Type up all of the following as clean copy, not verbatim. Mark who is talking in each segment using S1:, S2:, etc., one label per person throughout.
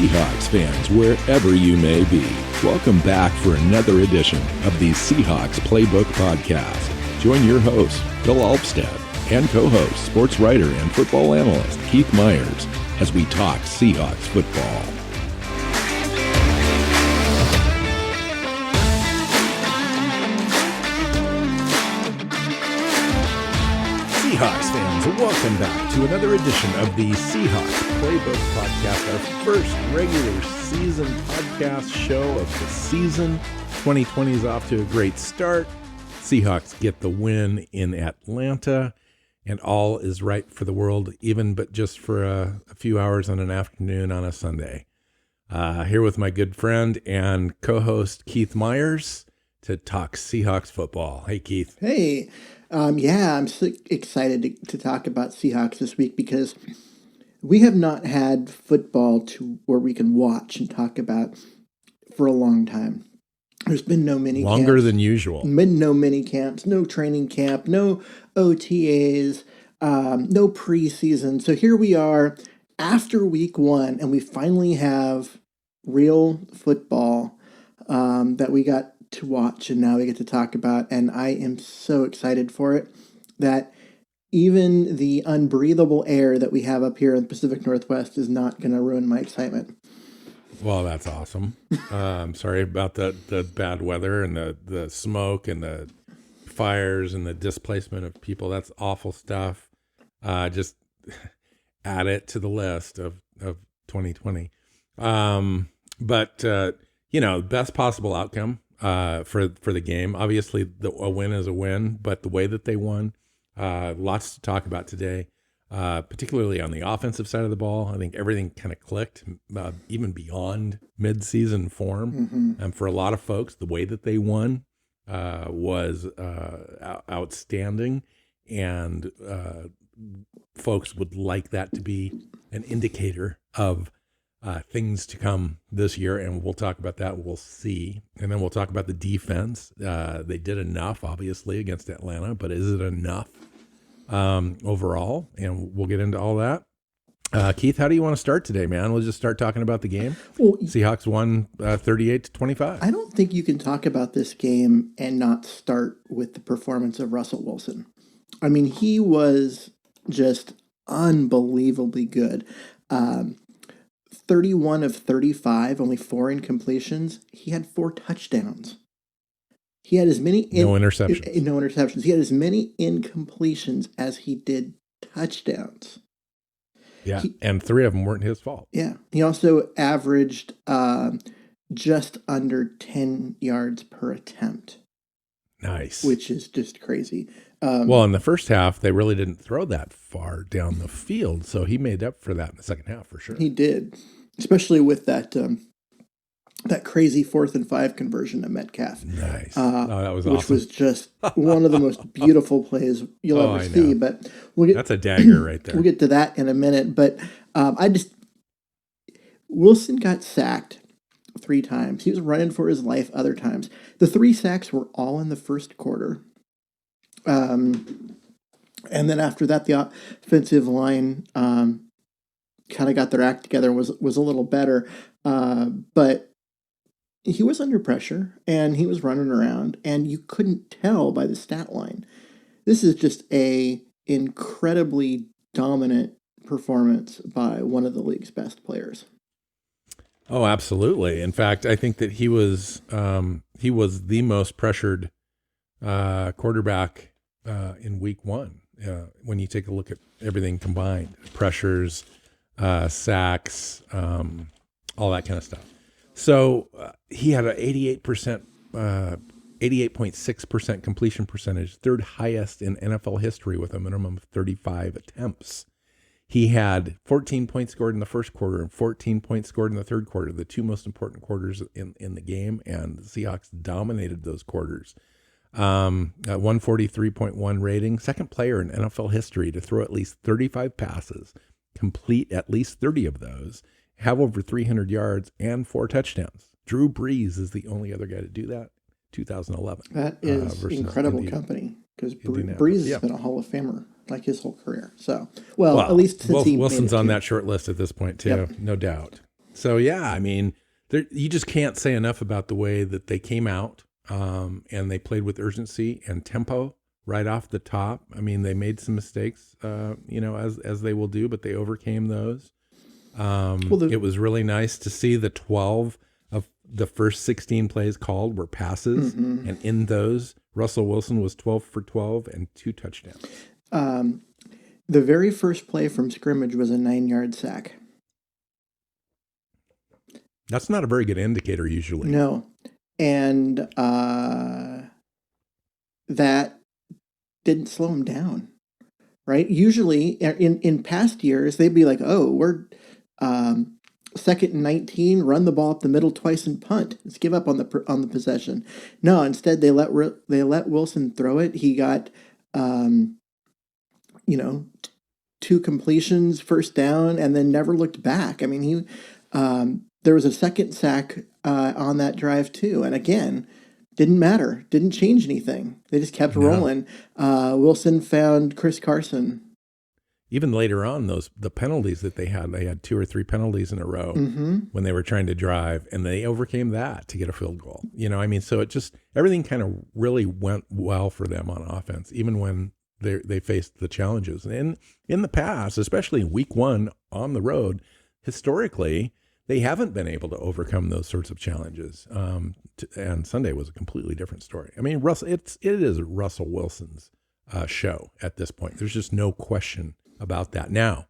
S1: Seahawks fans, wherever you may be. Welcome back for another edition of the Seahawks Playbook Podcast. Join your host, Bill Alvstad, and co-host, sports writer and football analyst Keith Myers, as we talk Seahawks football. Seahawks fans, welcome back to another edition of the Seahawks Playbook Podcast, our first regular season podcast show of the season. 2020 is off to a great start. Seahawks get the win in Atlanta, and all is right for the world, even but just for a few hours on an afternoon on a Sunday. Here with my good friend and co-host Keith Myers to talk Seahawks football. Hey, Keith.
S2: Hey. I'm so excited to talk about Seahawks this week because we have not had football where we can watch and talk about for a long time. There's been no mini
S1: Longer
S2: camps,
S1: than usual.
S2: Been no mini camps, no training camp, no OTAs, no preseason. So here we are after week one, and we finally have real football that we got to watch, and now we get to talk about, and I am so excited for it that even the unbreathable air that we have up here in the Pacific Northwest is not going to ruin my excitement.
S1: Well, that's awesome. I'm sorry about the bad weather and the smoke and the fires and the displacement of people. That's awful stuff. Just add it to the list of 2020. But best possible outcome for the game. Obviously, a win is a win, but the way that they won, lots to talk about today, particularly on the offensive side of the ball. I think everything kind of clicked, even beyond mid-season form.
S2: Mm-hmm.
S1: And for a lot of folks, the way that they won was outstanding, and folks would like that to be an indicator of things to come this year, and we'll talk about that. We'll see. And then we'll talk about the defense. They did enough, obviously, against Atlanta, but is it enough overall? And we'll get into all that. Keith, how do you want to start today, man? We'll just start talking about the game. Well, Seahawks won 38-25.
S2: I don't think you can talk about this game and not start with the performance of Russell Wilson. I mean, he was just unbelievably good. 31 of 35, only 4 incompletions. He had 4 touchdowns. He had as many
S1: no interceptions.
S2: No interceptions. He had as many incompletions as he did touchdowns.
S1: Yeah, and 3 of them weren't his fault.
S2: Yeah. He also averaged just under 10 yards per attempt.
S1: Nice.
S2: Which is just crazy.
S1: Well, in the first half, they really didn't throw that far down the field, so he made up for that in the second half for sure.
S2: He did, especially with that crazy 4th and 5 conversion to Metcalf.
S1: Nice. That was awesome.
S2: Which was just one of the most beautiful plays you'll ever see. But
S1: that's a dagger right there.
S2: We'll get to that in a minute. But Wilson got sacked 3 times. He was running for his life other times. The 3 sacks were all in the first quarter. And then after that, the offensive line kind of got their act together and was a little better. But he was under pressure, and he was running around, and you couldn't tell by the stat line. This is just a incredibly dominant performance by one of the league's best players.
S1: Oh, absolutely. In fact, I think that he was the most pressured quarterback in week one. When you take a look at everything combined, pressures, sacks, all that kind of stuff. So he had an 88.6% completion percentage, 3rd highest in NFL history with a minimum of 35 attempts. He had 14 points scored in the first quarter and 14 points scored in the third quarter, the 2 most important quarters in the game, and the Seahawks dominated those quarters. 143.1 rating, 2nd player in NFL history to throw at least 35 passes, complete at least 30 of those, have over 300 yards, and 4 touchdowns. Drew Brees is the only other guy to do that, 2011.
S2: That is incredible company, because Brees has been a Hall of Famer like his whole career. So, well at least since
S1: Wilson's on that short list at this point too, no doubt. So yeah, I mean, you just can't say enough about the way that they came out, and they played with urgency and tempo right off the top. I mean, they made some mistakes, as they will do, but they overcame those. It was really nice to see the 12 of the first 16 plays called were passes, and in those, Russell Wilson was 12 for 12 and 2 touchdowns.
S2: The very first play from scrimmage was a 9-yard sack.
S1: That's not a very good indicator usually.
S2: No. And that didn't slow him down, right? Usually in past years, they'd be like, oh, we're 2nd and 19, run the ball up the middle twice and punt. Let's give up on the possession. No, instead they let Wilson throw it. He got 2 completions, first down, and then never looked back. I mean, there was a second sack on that drive too, and again, didn't matter, didn't change anything. They just kept rolling. Wilson found Chris Carson.
S1: Even later on, the penalties that they had 2 or 3 penalties in a row when they were trying to drive, and they overcame that to get a field goal. So it just, everything kind of really went well for them on offense, even when they faced the challenges. And in the past, especially in week 1 on the road, historically, they haven't been able to overcome those sorts of challenges. And Sunday was a completely different story. I mean, it is Russell Wilson's show at this point. There's just no question about that. Now,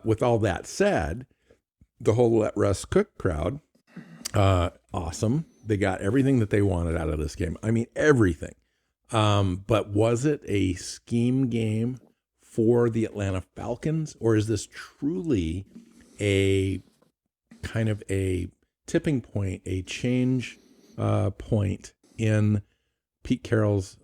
S1: with all that said, the whole Let Russ Cook crowd, awesome. They got everything that they wanted out of this game. I mean, everything. But was it a scheme game for the Atlanta Falcons, or is this truly a kind of a tipping point, a change point in Pete Carroll's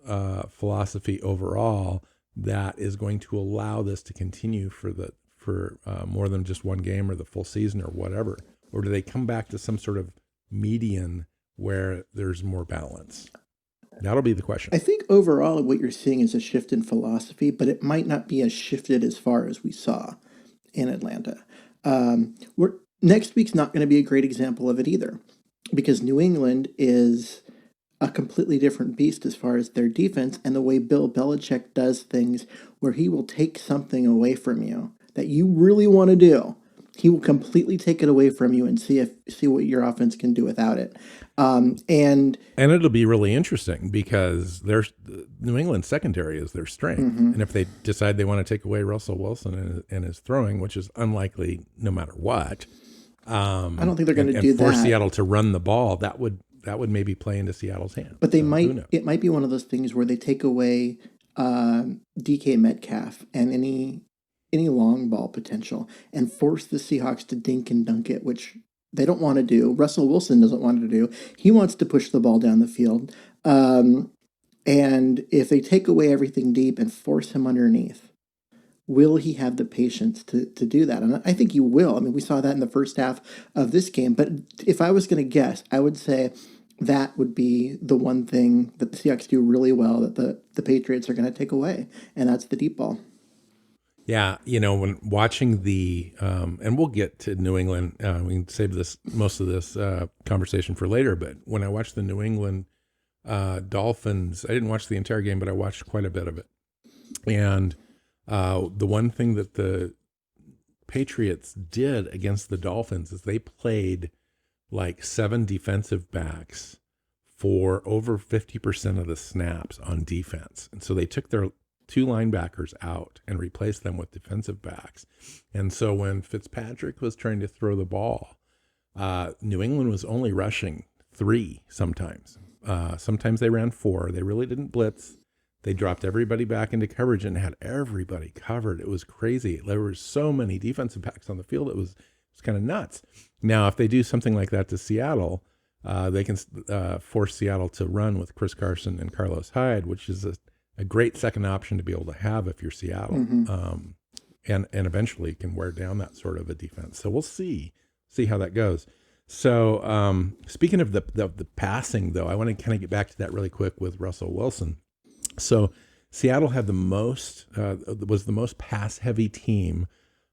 S1: philosophy overall that is going to allow this to continue for more than just one game or the full season or whatever? Or do they come back to some sort of median where there's more balance? That'll be the question.
S2: I think overall what you're seeing is a shift in philosophy, but it might not be as shifted as far as we saw in Atlanta. Next week's not going to be a great example of it either, because New England is a completely different beast as far as their defense and the way Bill Belichick does things, where he will take something away from you that you really want to do. He will completely take it away from you and see what your offense can do without it. And
S1: it'll be really interesting because New England secondary is their strength. And if they decide they want to take away Russell Wilson and his throwing, which is unlikely no matter what,
S2: I don't think they're going to do that.
S1: And force Seattle to run the ball, that would maybe play into Seattle's hands.
S2: But it might be one of those things where they take away DK Metcalf and any long ball potential and force the Seahawks to dink and dunk it, which they don't want to do. Russell Wilson doesn't want to do. He wants to push the ball down the field. And if they take away everything deep and force him underneath, will he have the patience to do that? And I think he will. I mean, we saw that in the first half of this game. But if I was going to guess, I would say that would be the one thing that the Seahawks do really well that the Patriots are going to take away, and that's the deep ball.
S1: Yeah, when watching and we'll get to New England, we can save most of this conversation for later, but when I watched the New England Dolphins, I didn't watch the entire game, but I watched quite a bit of it. And the one thing that the Patriots did against the Dolphins is they played like 7 defensive backs for over 50% of the snaps on defense. And so they took their 2 linebackers out and replaced them with defensive backs. And so when Fitzpatrick was trying to throw the ball, New England was only rushing 3 sometimes. Sometimes they ran 4. They really didn't blitz. They dropped everybody back into coverage and had everybody covered. It was crazy. There were so many defensive backs on the field. It was kind of nuts. Now, if they do something like that to Seattle, they can force Seattle to run with Chris Carson and Carlos Hyde, which is a great second option to be able to have if you're Seattle, and eventually can wear down that sort of a defense. So we'll see how that goes. So speaking of the passing, though, I want to kind of get back to that really quick with Russell Wilson. So Seattle had was the most pass heavy team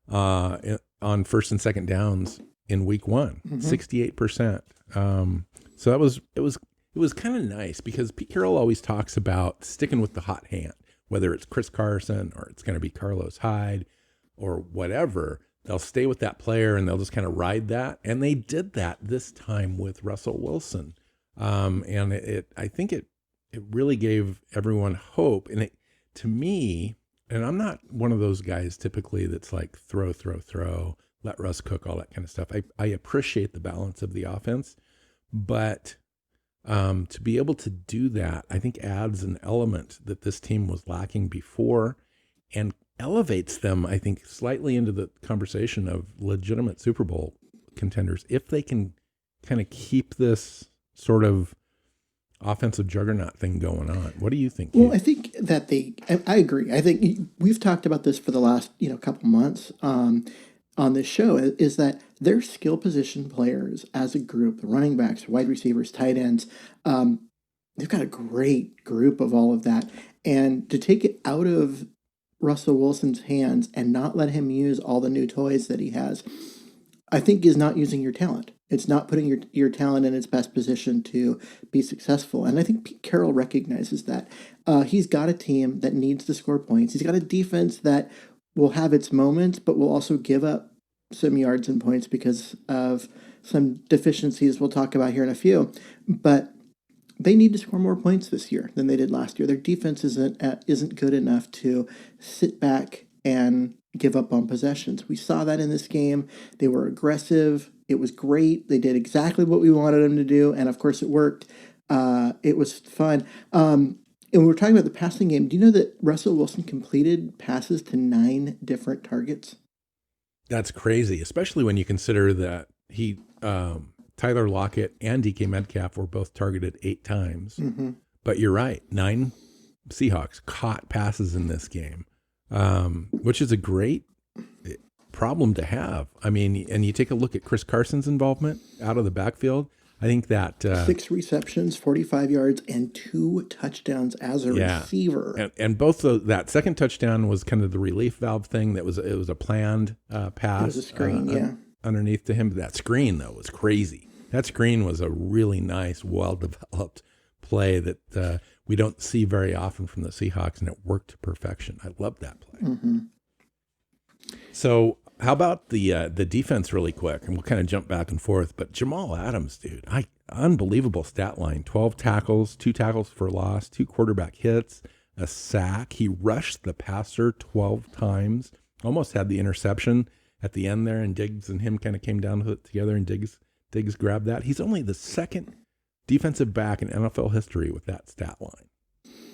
S1: on first and second downs in week one, 68%. So it was kind of nice because Pete Carroll always talks about sticking with the hot hand, whether it's Chris Carson or it's going to be Carlos Hyde or whatever. They'll stay with that player and they'll just kind of ride that. And they did that this time with Russell Wilson. And I think it really gave everyone hope. And to me, and I'm not one of those guys typically that's like throw, let Russ cook, all that kind of stuff. I appreciate the balance of the offense, but to be able to do that, I think adds an element that this team was lacking before and elevates them, I think, slightly into the conversation of legitimate Super Bowl contenders if they can kind of keep this sort of offensive juggernaut thing going on. What do you think, Keith?
S2: Well, I think that I agree. I think we've talked about this for the last, couple months on this show, is that their skill position players as a group, the running backs, wide receivers, tight ends, they've got a great group of all of that. And to take it out of Russell Wilson's hands and not let him use all the new toys that he has, I think is not using your talent. It's not putting your talent in its best position to be successful. And I think Pete Carroll recognizes that. He's got a team that needs to score points. He's got a defense that will have its moments, but will also give up some yards and points because of some deficiencies we'll talk about here in a few. But they need to score more points this year than they did last year. Their defense isn't good enough to sit back and give up on possessions. We saw that in this game. They were aggressive. It was great. They did exactly what we wanted them to do, and of course it worked. It was fun. And we were talking about the passing game. Do you know that Russell Wilson completed passes to 9 different targets?
S1: That's crazy, especially when you consider that he Tyler Lockett and DK Metcalf were both targeted 8 times. Mm-hmm. But you're right, 9 Seahawks caught passes in this game, which is a great problem to have. I mean, and you take a look at Chris Carson's involvement out of the backfield. I think that
S2: 6 receptions, 45 yards, and 2 touchdowns as a receiver.
S1: And both that second touchdown was kind of the relief valve thing. It was a planned pass.
S2: It was a screen,
S1: underneath to him. But that screen though was crazy. That screen was a really nice, well-developed play that we don't see very often from the Seahawks, and it worked to perfection. I love that play. Mm-hmm. So how about the defense really quick? And we'll kind of jump back and forth. But Jamal Adams, dude, unbelievable stat line. 12 tackles, 2 tackles for loss, 2 quarterback hits, a sack. He rushed the passer 12 times, almost had the interception at the end there, and Diggs and him kind of came down together, and Diggs grabbed that. He's only the second defensive back in NFL history with that stat line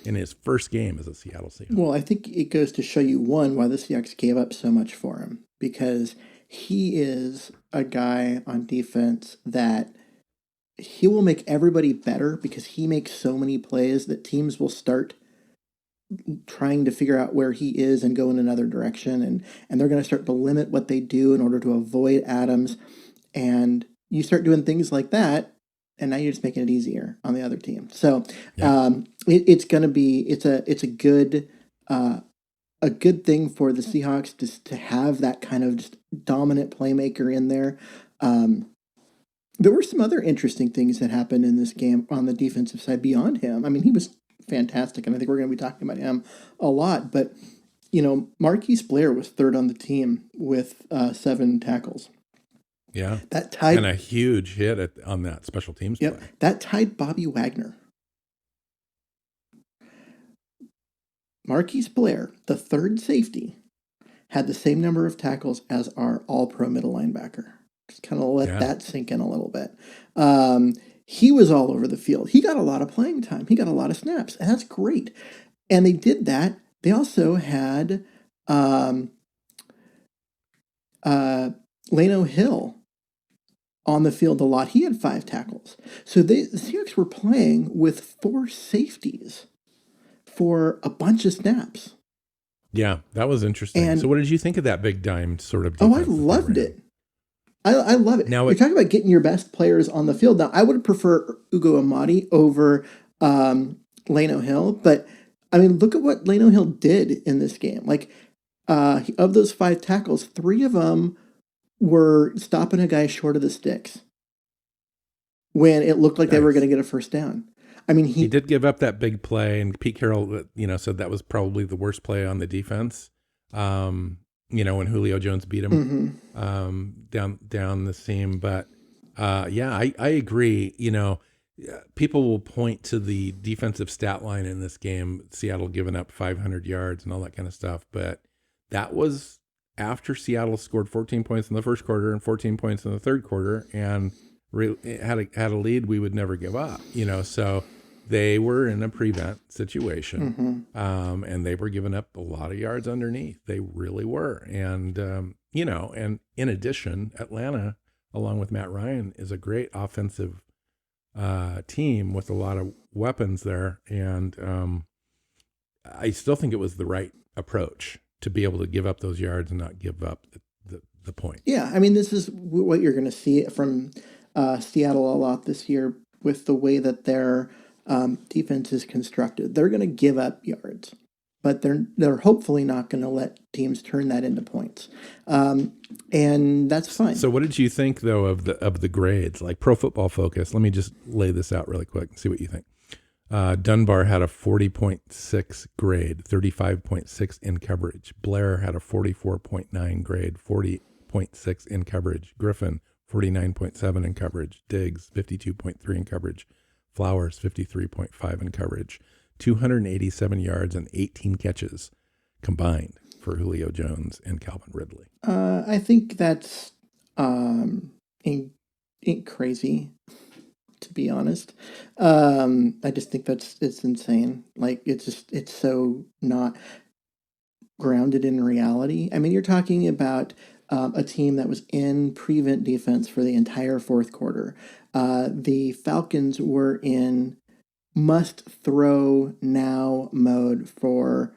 S1: in his first game as a Seattle Seahawks.
S2: Well, I think it goes to show you, one, why the Seahawks gave up so much for him, because he is a guy on defense that he will make everybody better because he makes so many plays that teams will start trying to figure out where he is and go in another direction, and they're going to start to limit what they do in order to avoid Adams. And you start doing things like that, and now you're just making it easier on the other team. So it's going to be it's a good thing for the Seahawks to have that kind of just dominant playmaker in there. There were some other interesting things that happened in this game on the defensive side beyond him. I mean, he was fantastic, and I think we're going to be talking about him a lot. But Marquise Blair was 3rd on the team with 7 tackles.
S1: Yeah,
S2: that tied,
S1: and a huge hit on that special teams play.
S2: That tied Bobby Wagner. Marquise Blair, the 3rd safety, had the same number of tackles as our all-pro middle linebacker. Just kind of let that sink in a little bit. He was all over the field. He got a lot of playing time. He got a lot of snaps, and that's great. And they did that. They also had Lano Hill on the field a lot. He had 5 tackles. So the Seahawks were playing with 4 safeties for a bunch of snaps.
S1: Yeah, that was interesting. And so what did you think of that big dime sort of
S2: defense? Oh, I loved it. I love it. Now you're talking about getting your best players on the field. Now, I would prefer Ugo Amadi over Lano Hill, but I mean, look at what Lano Hill did in this game. Like, of those 5 tackles, 3 of them were stopping a guy short of the sticks when it looked like they were going to get a first down. I mean,
S1: he did give up that big play, and Pete Carroll, said that was probably the worst play on the defense. When Julio Jones beat him down the seam. But I agree. People will point to the defensive stat line in this game, Seattle giving up 500 yards and all that kind of stuff. But that was after Seattle scored 14 points in the first quarter and 14 points in the third quarter, and had a lead we would never give up. So they were in a prevent situation, and they were giving up a lot of yards underneath. They really were. And, and in addition, Atlanta, along with Matt Ryan, is a great offensive team with a lot of weapons there. And I still think it was the right approach to be able to give up those yards and not give up the point.
S2: Yeah, I mean, this is what you're going to see from Seattle a lot this year with the way that their defense is constructed. They're going to give up yards, but they're hopefully not going to let teams turn that into points, and that's fine.
S1: So, what did you think though of the grades? Like Pro Football Focus. Let me just lay this out really quick and see what you think. Dunbar had a 40.6 grade, 35.6 in coverage. Blair had a 44.9 grade, 40.6 in coverage. Griffin, 49.7 in coverage. Diggs, 52.3 in coverage. Flowers, 53.5 in coverage. 287 yards and 18 catches combined for Julio Jones and Calvin Ridley.
S2: I think that's crazy, to be honest. I just think it's insane. Like, it's so not grounded in reality. I mean, you're talking about a team that was in prevent defense for the entire fourth quarter. The Falcons were in must throw now mode for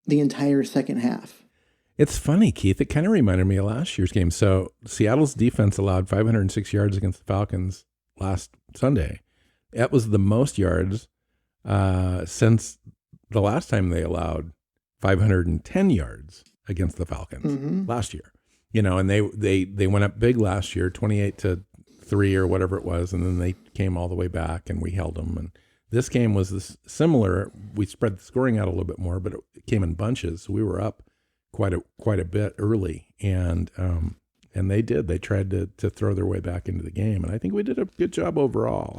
S2: the entire second half.
S1: It's funny, Keith. It kind of reminded me of last year's game. So Seattle's defense allowed 506 yards against the Falcons last Sunday. That was the most yards since the last time they allowed 510 yards against the Falcons last year. And they went up big last year, 28-3 or whatever it was, and then they came all the way back and we held them. And this game was similar. We spread the scoring out a little bit more, but it came in bunches. So we were up quite a bit early, and they did. They tried to throw their way back into the game, and I think we did a good job overall.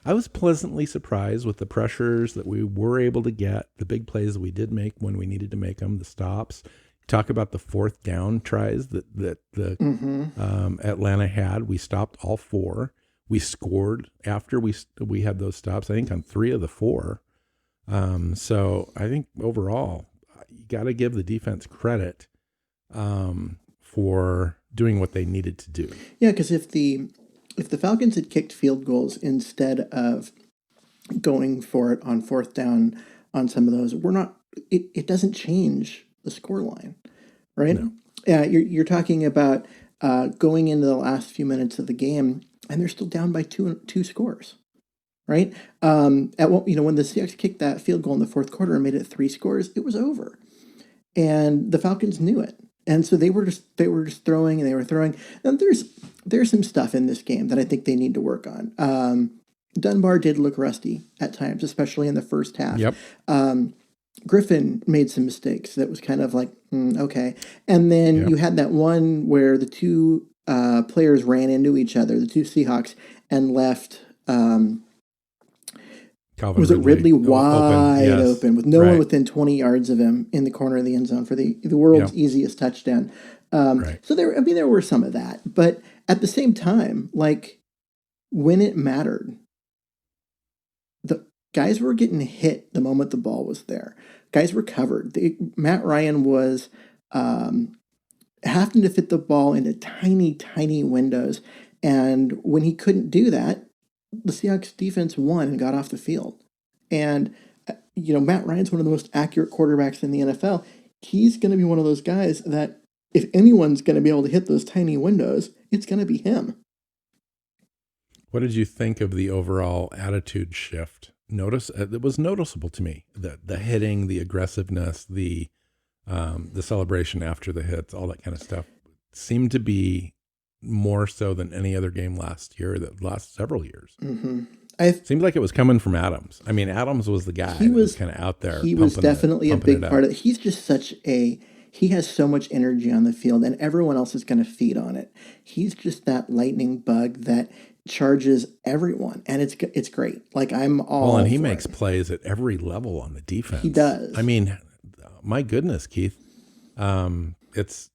S1: I was pleasantly surprised with the pressures that we were able to get, the big plays that we did make when we needed to make them, the stops. Talk about the fourth down tries that the Atlanta had. We stopped all four. We scored after we had those stops, I think on 3 of the 4. So I think overall, you got to give the defense credit for doing what they needed to do.
S2: Yeah, because if the Falcons had kicked field goals instead of going for it on fourth down on some of those, it doesn't change the score line, right?
S1: No.
S2: Yeah, you're talking about going into the last few minutes of the game, and they're still down by two scores, right? When the Seahawks kicked that field goal in the fourth quarter and made it 3 scores, it was over, and the Falcons knew it, and so they were just throwing and they were throwing. And there's some stuff in this game that I think they need to work on. Dunbar did look rusty at times, especially in the first half.
S1: Yep.
S2: Griffin made some mistakes that was kind of like, okay. And then you had that one where the two players ran into each other, the two Seahawks, and left, Ridley wide open with no one within 20 yards of him in the corner of the end zone for the world's easiest touchdown. So there were some of that. But at the same time, like, when it mattered, the guys were getting hit the moment the ball was there. Guys were covered. Matt Ryan was having to fit the ball into tiny, tiny windows. And when he couldn't do that, the Seahawks defense won and got off the field. And, Matt Ryan's one of the most accurate quarterbacks in the NFL. He's going to be one of those guys that if anyone's going to be able to hit those tiny windows, it's going to be him.
S1: What did you think of the overall attitude shift? It was noticeable to me, the hitting, the aggressiveness, the celebration after the hits, all that kind of stuff. seemed to be more so than any other game last year, the last several years.
S2: Mm-hmm.
S1: Seemed like it was coming from Adams. I mean, Adams was the guy
S2: he
S1: that was
S2: was
S1: kind of out there.
S2: he was definitely a
S1: pumping
S2: big part of it. He's just he has so much energy on the field, and everyone else is going to feed on it. He's just that lightning bug that charges everyone, and it's great. Like, I'm all
S1: Well, and he
S2: for
S1: makes
S2: it.
S1: plays at every level on the defense.
S2: He does.
S1: I mean, my goodness, Keith, it's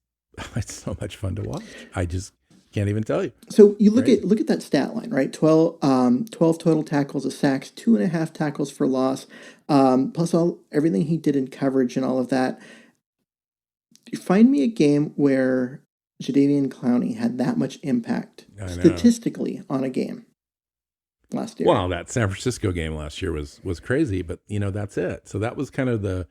S1: so much fun to watch. I just can't even tell you.
S2: So you look at that stat line, right? 12 total tackles, a sacks, 2.5 tackles for loss, plus everything he did in coverage and all of that. Find me a game where Jadeveon Clowney had that much impact statistically on a game last year.
S1: Well, that San Francisco game last year was crazy, but that's it. So that was kind of the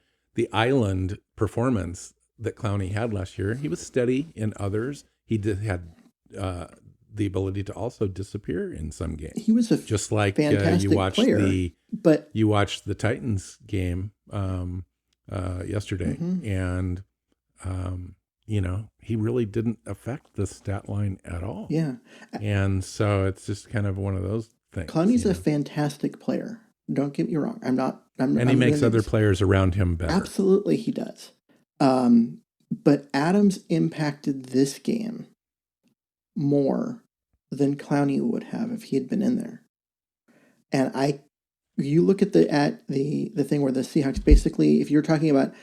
S1: island performance that Clowney had last year. He was steady in others. He had the ability to also disappear in some games.
S2: He was
S1: just like
S2: fantastic player, but
S1: you watched the Titans game yesterday,
S2: mm-hmm.
S1: and he really didn't affect the stat line at all.
S2: Yeah,
S1: and so it's just kind of one of those things.
S2: Clowney's a fantastic player. Don't get me wrong.
S1: And he makes other players around him better.
S2: Absolutely, he does. But Adams impacted this game more than Clowney would have if he had been in there. And you look at the thing where the Seahawks basically, if you're talking about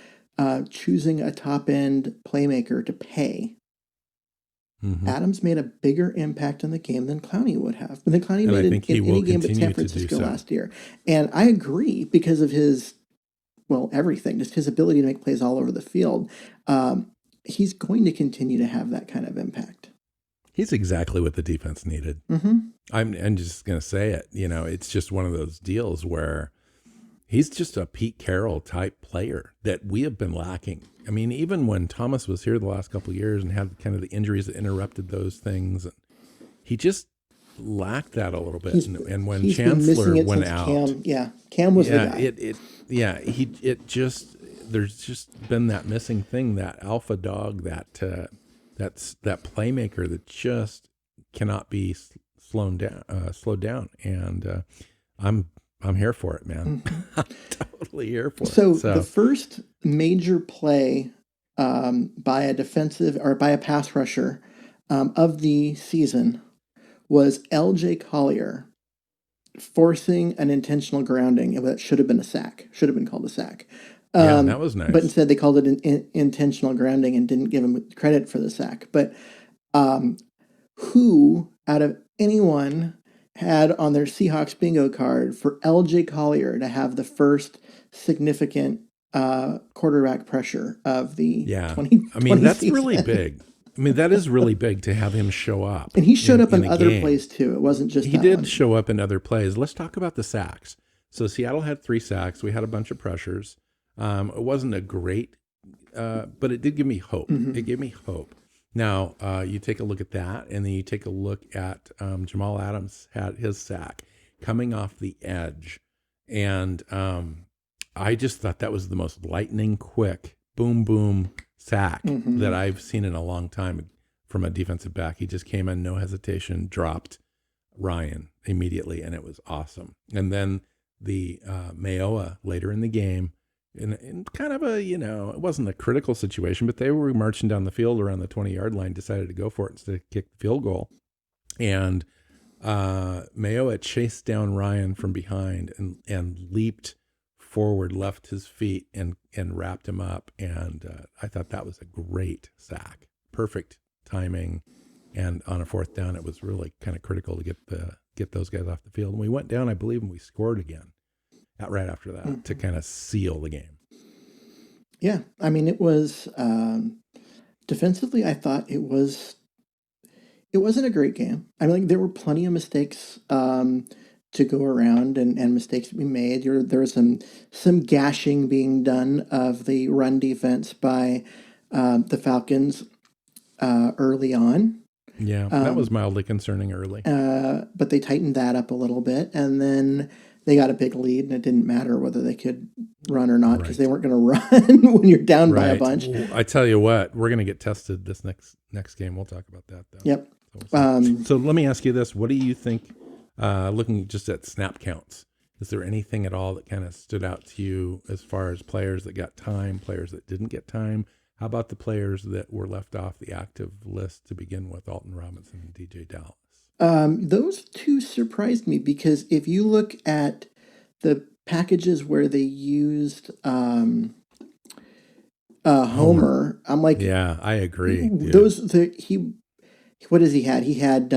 S2: choosing a top end playmaker to pay,
S1: mm-hmm.
S2: Adams made a bigger impact on the game than Clowney would have. But then Clowney made it in any game but San Francisco last year. And I agree because of his, everything, just his ability to make plays all over the field. He's going to continue to have that kind of impact.
S1: He's exactly what the defense needed.
S2: Mm-hmm.
S1: I'm just going to say it. It's just one of those deals where he's just a Pete Carroll type player that we have been lacking. I mean, even when Thomas was here the last couple of years and had kind of the injuries that interrupted those things, he just lacked that a little bit. And when Chancellor went out,
S2: Cam was the guy.
S1: There's just been that missing thing, that alpha dog, that playmaker that just cannot be slowed down. And I'm here for it, man.
S2: Mm-hmm.
S1: I'm totally here for it.
S2: So the first major play by a defensive or by a pass rusher of the season was L.J. Collier forcing an intentional grounding that should have been a sack. Should have been called a sack.
S1: That was nice.
S2: But instead they called it an intentional grounding and didn't give him credit for the sack. But who out of anyone had on their Seahawks bingo card for L.J. Collier to have the first significant quarterback pressure of the 2020
S1: I mean, that's
S2: season?
S1: really big. I mean, that is really big to have him show up.
S2: And he showed up in other plays too. It wasn't just
S1: he did show up in other plays. Let's talk about the sacks. So Seattle had 3 sacks. We had a bunch of pressures. It wasn't a great, but it did give me hope.
S2: Mm-hmm.
S1: It gave me hope. Now, you take a look at that, and then you take a look at Jamal Adams had his sack coming off the edge. And I just thought that was the most lightning quick, boom, boom sack
S2: mm-hmm.
S1: that I've seen in a long time from a defensive back. He just came in, no hesitation, dropped Ryan immediately, and it was awesome. And then the Mayoa later in the game, in kind of a, it wasn't a critical situation, but they were marching down the field around the 20-yard line, decided to go for it instead of kick the field goal. And Mayoa chased down Ryan from behind and leaped forward, left his feet and wrapped him up. And I thought that was a great sack. Perfect timing. And on a 4th down, it was really kind of critical to get those guys off the field. And we went down, I believe, and we scored again right after that
S2: mm-hmm.
S1: to kind of seal the game.
S2: Yeah. I mean, it was defensively, I thought it wasn't a great game. I mean, there were plenty of mistakes to go around and mistakes to be made. There was some gashing being done of the run defense by the Falcons early on.
S1: Yeah, that was mildly concerning early.
S2: But they tightened that up a little bit, and then they got a big lead, and it didn't matter whether they could run or not, because
S1: Right.
S2: they weren't going to run when you're down by a
S1: Right.
S2: bunch.
S1: Well, I tell you what, we're going to get tested this next game. We'll talk about that though.
S2: Yep.
S1: So let me ask you this: what do you think? Looking just at snap counts, is there anything at all that kind of stood out to you as far as players that got time, players that didn't get time? How about the players that were left off the active list to begin with, Alton Robinson and DJ Dallas?
S2: Those two surprised me, because if you look at the packages where they used Homer, I'm like,
S1: Yeah, I agree. Dude.
S2: What does he had? He had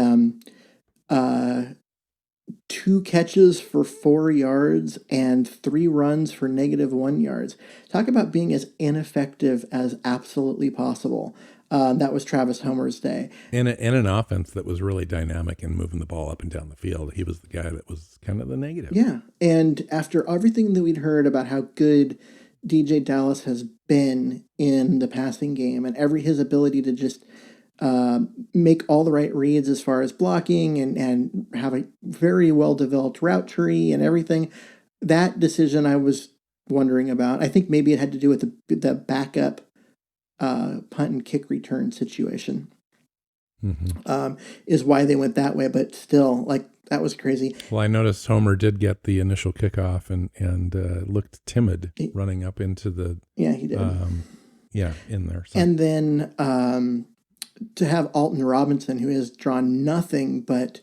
S2: 2 catches for 4 yards and 3 runs for -1 yards. Talk about being as ineffective as absolutely possible. That was Travis Homer's day.
S1: In an offense that was really dynamic and moving the ball up and down the field, he was the guy that was kind of the negative.
S2: Yeah, and after everything that we'd heard about how good DJ Dallas has been in the passing game, and his ability to just make all the right reads as far as blocking and have a very well-developed route tree and everything, that decision I was wondering about. I think maybe it had to do with the backup punt and kick return situation. Is why they went that way, but still, like, that was crazy.
S1: Well, I noticed Homer did get the initial kickoff and looked timid running up into the...
S2: Yeah, he did.
S1: In there. So.
S2: And then to have Alton Robinson, who has drawn nothing but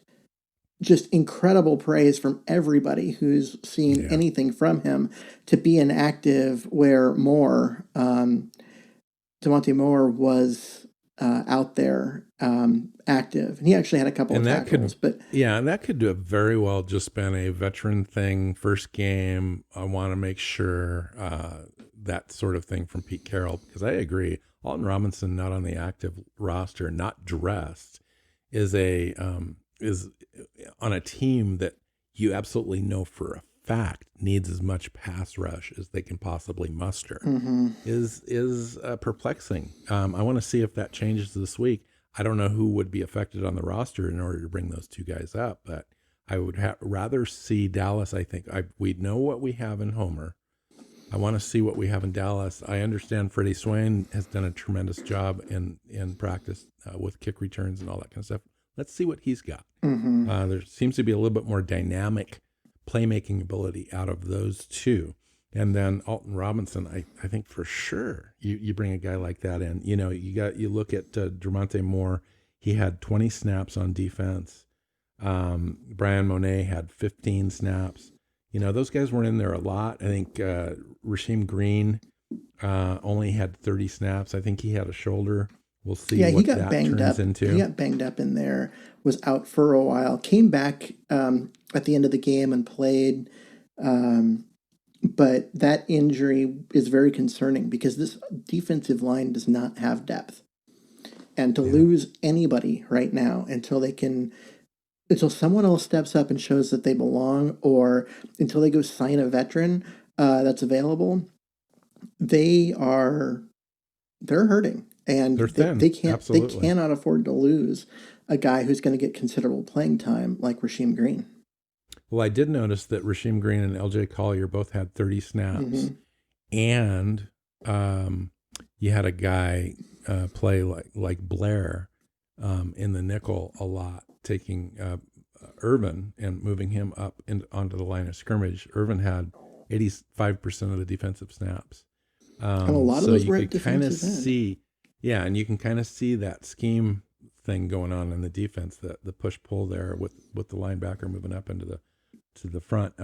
S2: just incredible praise from everybody who's seen anything from him, to be an active where Demonte Moore was out there active, and he actually had a couple of tackles.
S1: And that could have very well just been a veteran thing, first game. I want to make sure that sort of thing from Pete Carroll, because I agree, Alton Robinson not on the active roster, not dressed, is on a team that you absolutely know for a fact needs as much pass rush as they can possibly muster. Is perplexing. I want to see if that changes this week. I don't know who would be affected on the roster in order to bring those two guys up, but I would rather see Dallas. I think we know what we have in Homer. I want to see what we have in Dallas. I understand Freddie Swain has done a tremendous job in practice with kick returns and all that kind of stuff. Let's see what he's got. There seems to be a little bit more dynamic playmaking ability out of those two. And then Alton Robinson, I think for sure you bring a guy like that in. You know, you look at Demonte Moore. He had 20 snaps on defense. Brian Monet had 15 snaps. You know, those guys weren't in there a lot. I think Rasheem Green only had 30 snaps. I think he had a shoulder. We'll see what that turns into.
S2: He got banged up in there, was out for a while, came back at the end of the game and played. But that injury is very concerning, because this defensive line does not have depth. And to lose anybody right now until someone else steps up and shows that they belong, or until they go sign a veteran that's available, they're hurting. And they cannot afford to lose a guy who's going to get considerable playing time like Rasheem Green.
S1: Well, I did notice that Rasheem Green and LJ Collier both had 30 snaps, and you had a guy play like Blair in the nickel a lot, taking Irvin and moving him up onto the line of scrimmage. Irvin had 85% of the defensive snaps.
S2: And a lot of those were at defensive end.
S1: And you can kind of see that scheme thing going on in the defense, the push-pull there with the linebacker moving up into the front.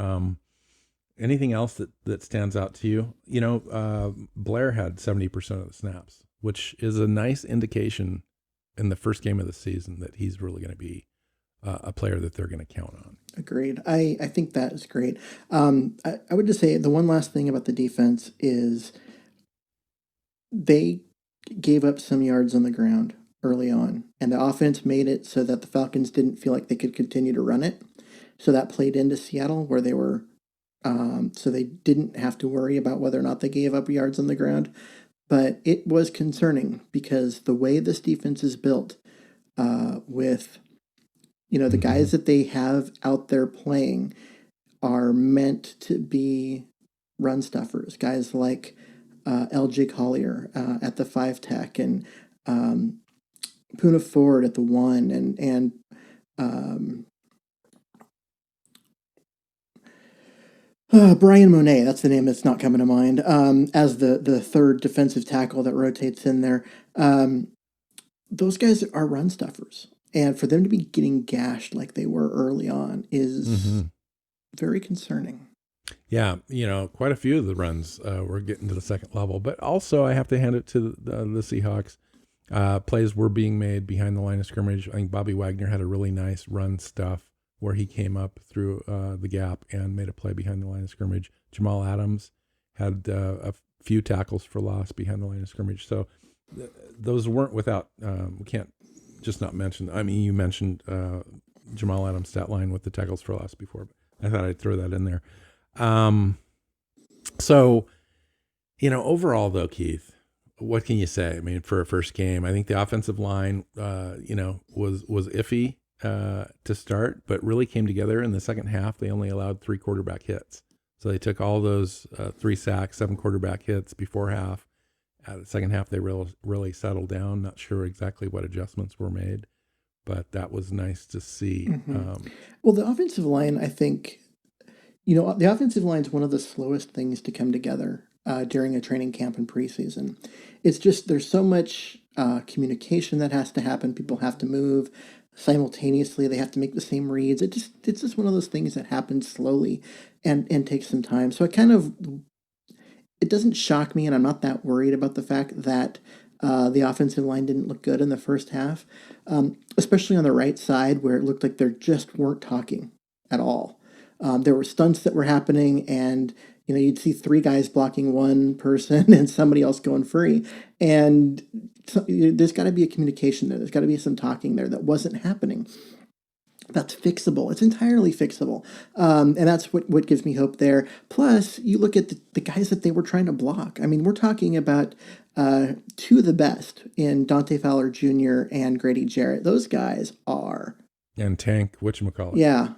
S1: Anything else that stands out to you? You know, Blair had 70% of the snaps, which is a nice indication in the first game of the season that he's really going to be a player that they're going to count on.
S2: Agreed. I think that is great. I would just say the one last thing about the defense is they gave up some yards on the ground early on, and the offense made it so that the Falcons didn't feel like they could continue to run it. So that played into Seattle, where they were, so they didn't have to worry about whether or not they gave up yards on the ground. But it was concerning, because the way this defense is built, with, the guys that they have out there playing are meant to be run stuffers, guys like L.J. Collier at the 5 tech, and Poona Ford at the 1, and Brian Monet, that's the name that's not coming to mind, as the third defensive tackle that rotates in there. Those guys are run stuffers. And for them to be getting gashed like they were early on is very concerning.
S1: Yeah, quite a few of the runs were getting to the second level. But also, I have to hand it to the Seahawks. Plays were being made behind the line of scrimmage. I think Bobby Wagner had a really nice run stuff where he came up through the gap and made a play behind the line of scrimmage. Jamal Adams had a few tackles for loss behind the line of scrimmage. So those weren't without, we can't just not mention, you mentioned Jamal Adams' stat line with the tackles for loss before, but I thought I'd throw that in there. So, overall though, Keith, what can you say? I mean, for a first game, I think the offensive line, was iffy to start, but really came together in the second half. They only allowed 3 quarterback hits. So they took all those 3 sacks, 7 quarterback hits before half. The second half, they really settled down. Not sure exactly what adjustments were made, but that was nice to see.
S2: Well, the offensive line, I think, the offensive line is one of the slowest things to come together during a training camp and preseason. It's just there's so much communication that has to happen. People have to move simultaneously. They have to make the same reads. It's just one of those things that happens slowly and takes some time. So it doesn't shock me, and I'm not that worried about the fact that the offensive line didn't look good in the first half, especially on the right side where it looked like they just weren't talking at all. There were stunts that were happening, and you'd see 3 guys blocking one person and somebody else going free. And there's got to be a communication there. There's got to be some talking there that wasn't happening. That's fixable. It's entirely fixable. And that's what gives me hope there. Plus, you look at the guys that they were trying to block. I mean, we're talking about 2 of the best in Dante Fowler Jr. and Grady Jarrett. Those guys are...
S1: And Tank, whatchamacallit?
S2: Yeah.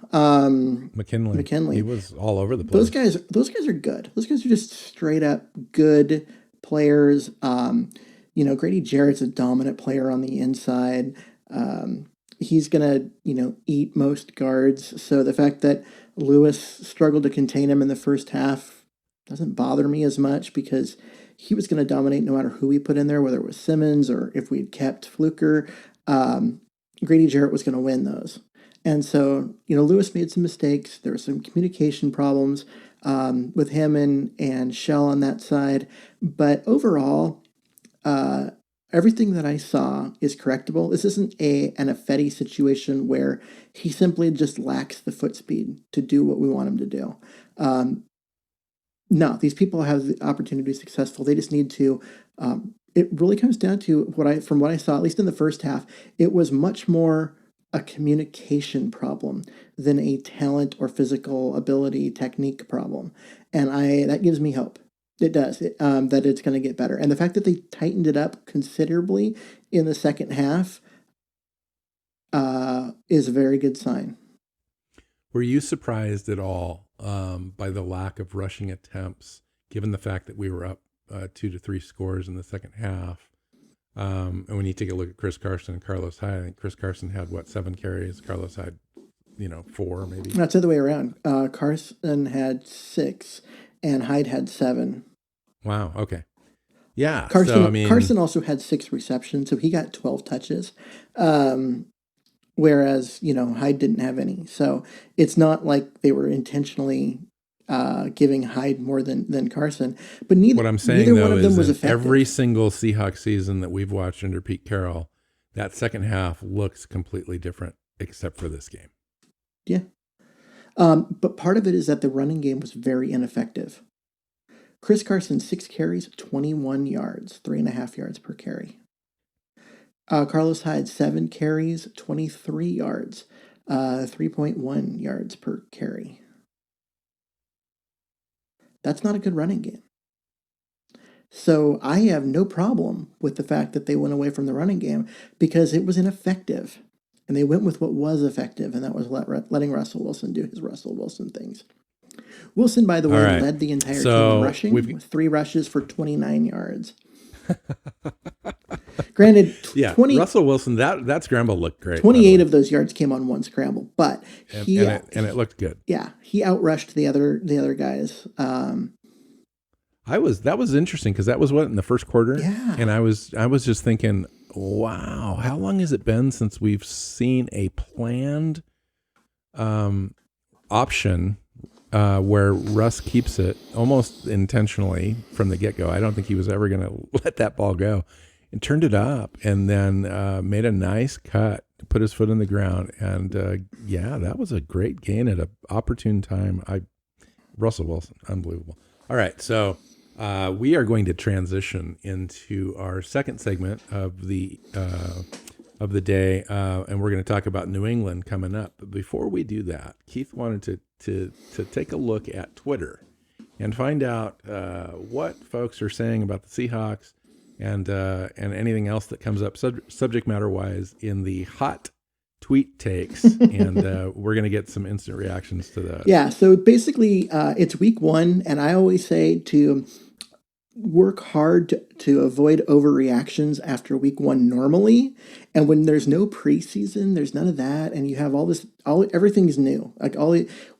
S1: McKinley. He was all over the place.
S2: Those guys are good. Those guys are just straight up good players. Grady Jarrett's a dominant player on the inside. He's going to, eat most guards. So the fact that Lewis struggled to contain him in the first half doesn't bother me as much because he was going to dominate no matter who we put in there, whether it was Simmons or if we'd kept Fluker. Grady Jarrett was going to win those. And so, Lewis made some mistakes. There were some communication problems with him and Shell on that side. But overall, everything that I saw is correctable. This isn't an Affetti situation where he simply just lacks the foot speed to do what we want him to do. No, these people have the opportunity to be successful. They just need to... it really comes down to from what I saw, at least in the first half, it was much more a communication problem than a talent or physical ability technique problem. And that gives me hope. It does, that it's going to get better. And the fact that they tightened it up considerably in the second half is a very good sign.
S1: Were you surprised at all by the lack of rushing attempts, given the fact that we were up 2 to 3 scores in the second half? And when you take a look at Chris Carson and Carlos Hyde, I think Chris Carson had 7 carries. Carlos Hyde, 4 maybe.
S2: That's the other way around. Carson had 6 and Hyde had 7.
S1: Wow. Okay. Yeah.
S2: Carson also had 6 receptions, so he got 12 touches. Whereas, Hyde didn't have any. So it's not like they were intentionally giving Hyde more than Carson. But neither one of them was effective.
S1: Every single Seahawks season that we've watched under Pete Carroll, that second half looks completely different, except for this game.
S2: Yeah. But part of it is that the running game was very ineffective. Chris Carson, 6 carries, 21 yards, 3.5 yards per carry. Carlos Hyde, 7 carries, 23 yards, 3.1 yards per carry. That's not a good running game. So I have no problem with the fact that they went away from the running game because it was ineffective. And they went with what was effective, and that was letting Russell Wilson do his Russell Wilson things. Wilson, by the way,
S1: All right.
S2: led the entire team
S1: So
S2: in rushing
S1: we've
S2: with 3 rushes for 29 yards. Granted,
S1: yeah, Russell Wilson. That scramble looked great.
S2: 28 of those yards came on one scramble, but
S1: and it looked good.
S2: Yeah, he outrushed the other guys.
S1: That was interesting because that was what in the first quarter.
S2: Yeah,
S1: and I was just thinking, wow, how long has it been since we've seen a planned option where Russ keeps it almost intentionally from the get-go. I don't think he was ever going to let that ball go, and turned it up, and then made a nice cut, put his foot in the ground, and that was a great gain at an opportune time. Russell Wilson, unbelievable. All right, so we are going to transition into our second segment of the day, and we're going to talk about New England coming up. But before we do that, Keith wanted to take a look at Twitter and find out what folks are saying about the Seahawks and anything else that comes up subject matter wise in the hot tweet takes, and we're going to get some instant reactions to those.
S2: Yeah, so basically it's week 1, and I always say to work hard to avoid overreactions after week 1 normally. And when there's no preseason, there's none of that, and you have everything's new. Like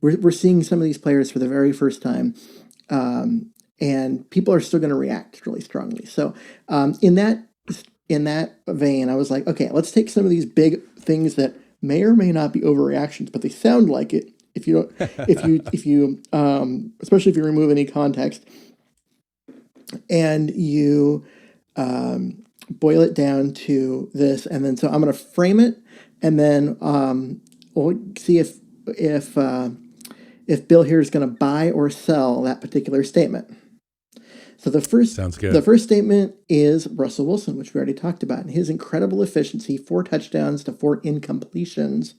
S2: we're seeing some of these players for the very first time, and people are still going to react really strongly. So in that vein, I was like, okay, let's take some of these big things that may or may not be overreactions, but they sound like it. If you especially if you remove any context, and you boil it down to this, and then so I'm going to frame it, and then we'll see if Bill here is going to buy or sell that particular statement. So
S1: Sounds good.
S2: The first statement is Russell Wilson, which we already talked about, and his incredible efficiency, 4 touchdowns to 4 incompletions,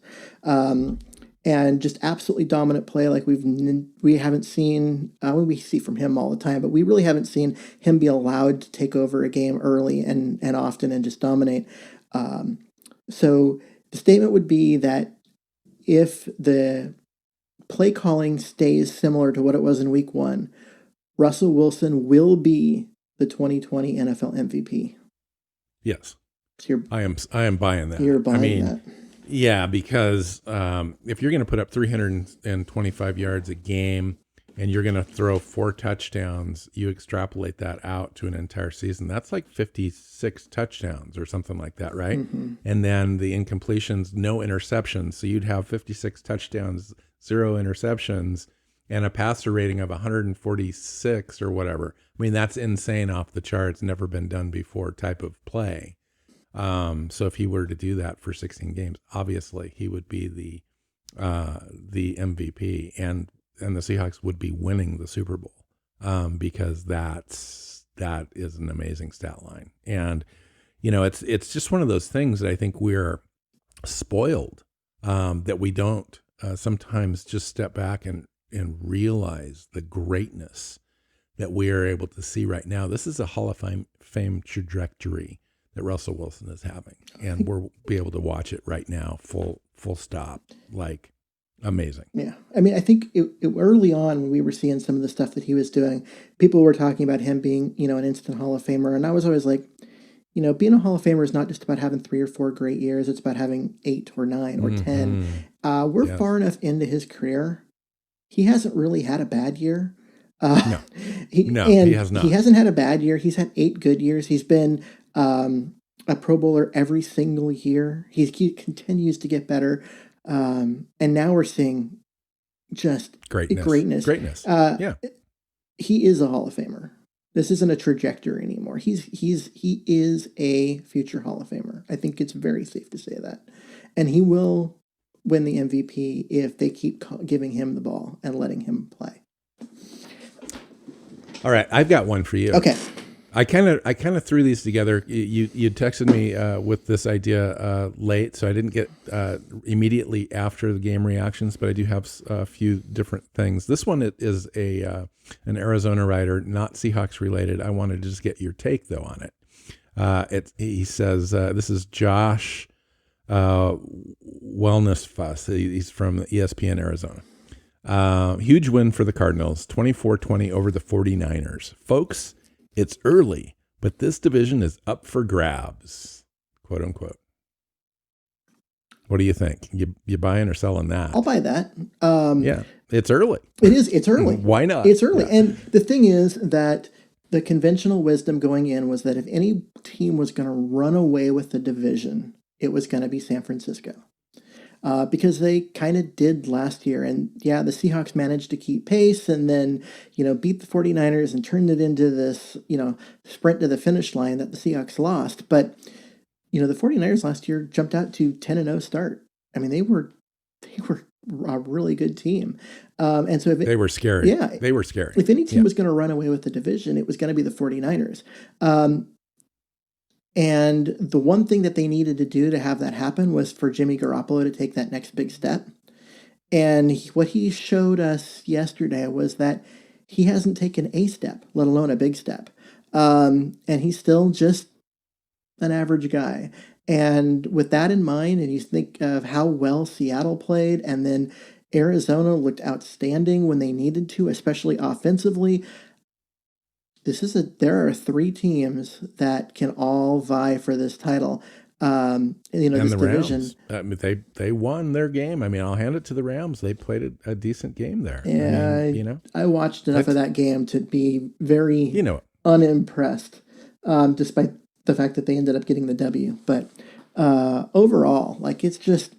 S2: and just absolutely dominant play like we haven't seen. We see from him all the time, but we really haven't seen him be allowed to take over a game early and often and just dominate. So the statement would be that if the play calling stays similar to what it was in week 1, Russell Wilson will be the 2020 NFL MVP.
S1: Yes,
S2: So
S1: I am buying that.
S2: You're buying that.
S1: Yeah, because if you're going to put up 325 yards a game and you're going to throw 4 touchdowns, you extrapolate that out to an entire season. That's like 56 touchdowns or something like that, right?
S2: Mm-hmm.
S1: And then the incompletions, no interceptions. So you'd have 56 touchdowns, 0 interceptions, and a passer rating of 146 or whatever. I mean, that's insane, off the charts, never been done before type of play. So if he were to do that for 16 games, obviously he would be the MVP, and the Seahawks would be winning the Super Bowl, because that is an amazing stat line. And, it's just one of those things that I think we're spoiled, that we don't sometimes just step back and realize the greatness that we are able to see right now. This is a Hall of Fame trajectory that Russell Wilson is having, and we'll be able to watch it right now, full stop, like amazing.
S2: Yeah. I mean, I think early on when we were seeing some of the stuff that he was doing, people were talking about him being, an instant Hall of Famer. And I was always like, being a Hall of Famer is not just about having 3 or 4 great years. It's about having 8 or 9 or 10. We're far enough into his career. He hasn't really had a bad year.
S1: No, he has not.
S2: He hasn't had a bad year. He's had 8 good years. He's been a Pro Bowler every single year. He continues to get better. And now we're seeing just greatness. He is a Hall of Famer. This isn't a trajectory anymore. He is a future Hall of Famer. I think it's very safe to say that. And he will win the MVP if they keep giving him the ball and letting him play.
S1: All right, I've got one for you.
S2: Okay.
S1: I kind of threw these together. You texted me with this idea late, so I didn't get immediately after the game reactions, but I do have a few different things. This one is an Arizona writer, not Seahawks related. I wanted to just get your take though on it. He says this is Josh Wellness Fuss. He's from ESPN Arizona. Huge win for the Cardinals, 24-20 over the 49ers. Folks, it's early, but this division is up for grabs, quote unquote. What do you think? You buying or selling that?
S2: I'll buy that.
S1: Yeah, it's early.
S2: It is. It's early.
S1: Why not?
S2: It's early.
S1: Yeah.
S2: And the thing is that the conventional wisdom going in was that if any team was going to run away with the division, it was going to be San Francisco. Because they kind of did last year. And yeah, the Seahawks managed to keep pace and then, beat the 49ers and turned it into this, sprint to the finish line that the Seahawks lost. But, the 49ers last year jumped out to 10-0 start. I mean, they were a really good team. And so
S1: they were scary.
S2: Yeah.
S1: They were scary.
S2: If any team was going to run away with the division, it was going to be the 49ers. And the one thing that they needed to do to have that happen was for Jimmy Garoppolo to take that next big step. And what he showed us yesterday was that he hasn't taken a step, let alone a big step. And he's still just an average guy. And with that in mind, and you think of how well Seattle played, and then Arizona looked outstanding when they needed to, especially offensively. There are 3 teams that can all vie for this title.
S1: And
S2: this
S1: the
S2: division.
S1: Rams, they won their game. I mean, I'll hand it to the Rams. They played a decent game there.
S2: Yeah, I watched enough of that game to be very unimpressed, despite the fact that they ended up getting the W. But overall, it's just,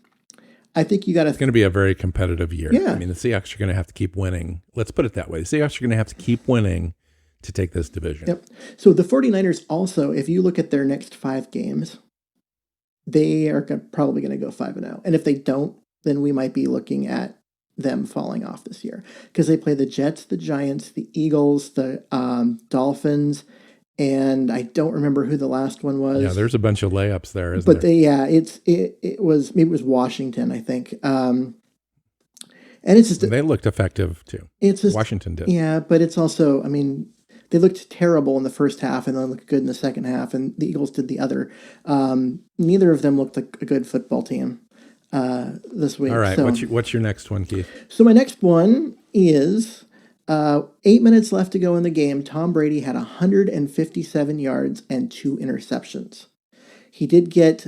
S2: I think you got to.
S1: It's going to be a very competitive year.
S2: Yeah.
S1: I mean, the Seahawks are going to have to keep winning. Let's put it that way. The Seahawks are going to have to keep winning to take this division.
S2: Yep. So the 49ers also, if you look at their next 5 games, they are probably going to go 5-0. And if they don't, then we might be looking at them falling off this year. Because they play the Jets, the Giants, the Eagles, the Dolphins, and I don't remember who the last one was.
S1: Yeah, there's a bunch of layups there, isn't there?
S2: It was Washington, I think. And it's just
S1: they looked effective too.
S2: It's just,
S1: Washington did.
S2: Yeah, but it's also, I mean, they looked terrible in the first half and then looked good in the second half, and the Eagles did the other. Neither of them looked like a good football team this week.
S1: All right, so, what's your next one, Keith?
S2: So my next one is 8 minutes left to go in the game. Tom Brady had 157 yards and 2 interceptions. He did get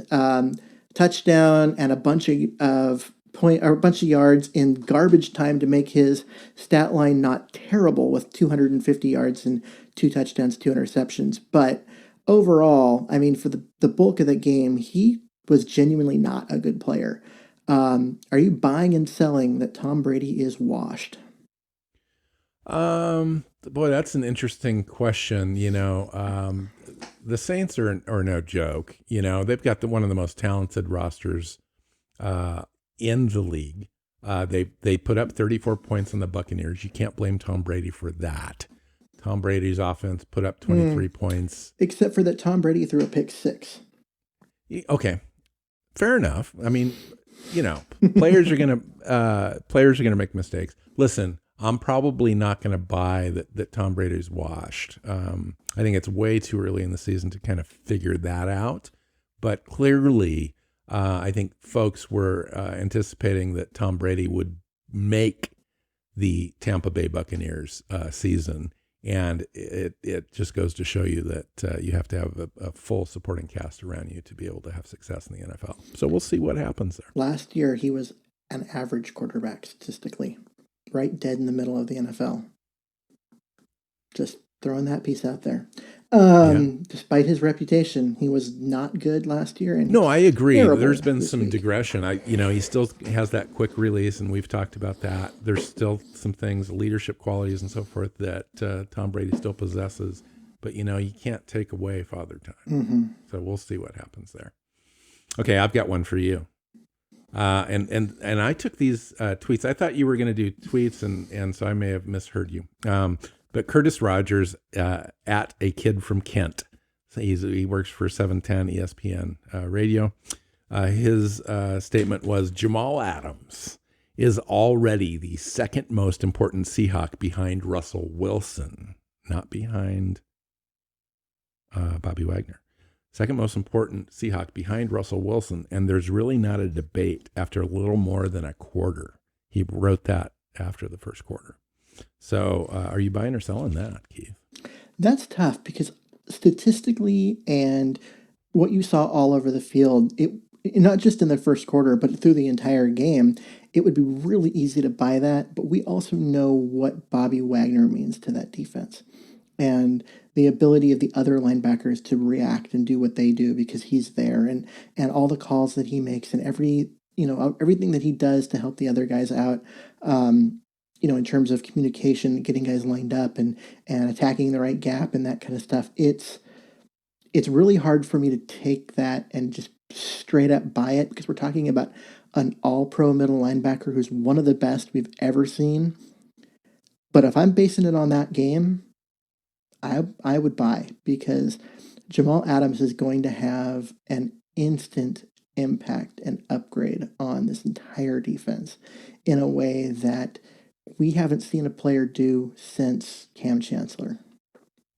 S2: touchdown and a bunch of yards in garbage time to make his stat line not terrible with 250 yards and 2 touchdowns, 2 interceptions. But overall, I mean, for the bulk of the game, he was genuinely not a good player. Are you buying and selling that Tom Brady is washed?
S1: Boy, that's an interesting question. The Saints are no joke. They've got one of the most talented rosters in the league. They put up 34 points on the Buccaneers. You can't blame Tom Brady for that. Tom Brady's offense put up 23 points.
S2: Except for that Tom Brady threw a pick 6.
S1: Okay, fair enough. I mean, players are gonna make mistakes. Listen, I'm probably not going to buy that Tom Brady's washed. I think it's way too early in the season to kind of figure that out. But clearly, I think folks were anticipating that Tom Brady would make the Tampa Bay Buccaneers season. And it just goes to show you that you have to have a full supporting cast around you to be able to have success in the NFL. So we'll see what happens there.
S2: Last year, he was an average quarterback statistically. Right dead in the middle of the NFL. Just throwing that piece out there. Despite his reputation, he was not good last year. And
S1: no, I agree. There's been some digression. He still has that quick release, and we've talked about that. There's still some things, leadership qualities and so forth, that Tom Brady still possesses. But, you can't take away Father Time.
S2: Mm-hmm.
S1: So we'll see what happens there. Okay, I've got one for you. And I took these tweets. I thought you were going to do tweets, and so I may have misheard you. But Curtis Rogers at a kid from Kent. So he works for 710 ESPN radio. His statement was, Jamal Adams is already the second most important Seahawk behind Russell Wilson, not behind Bobby Wagner. Second most important Seahawk behind Russell Wilson, and there's really not a debate after a little more than a quarter. He wrote that after the first quarter. So are you buying or selling that, Keith?
S2: That's tough because statistically and what you saw all over the field, it not just in the first quarter, but through the entire game, it would be really easy to buy that. But we also know what Bobby Wagner means to that defense and the ability of the other linebackers to react and do what they do because he's there and all the calls that he makes and everything that he does to help the other guys out. In terms of communication, getting guys lined up and attacking the right gap and that kind of stuff. It's really hard for me to take that and just straight up buy it because we're talking about an all-pro middle linebacker who's one of the best we've ever seen. But if I'm basing it on that game, I would buy because Jamal Adams is going to have an instant impact and upgrade on this entire defense in a way that we haven't seen a player do since Cam Chancellor.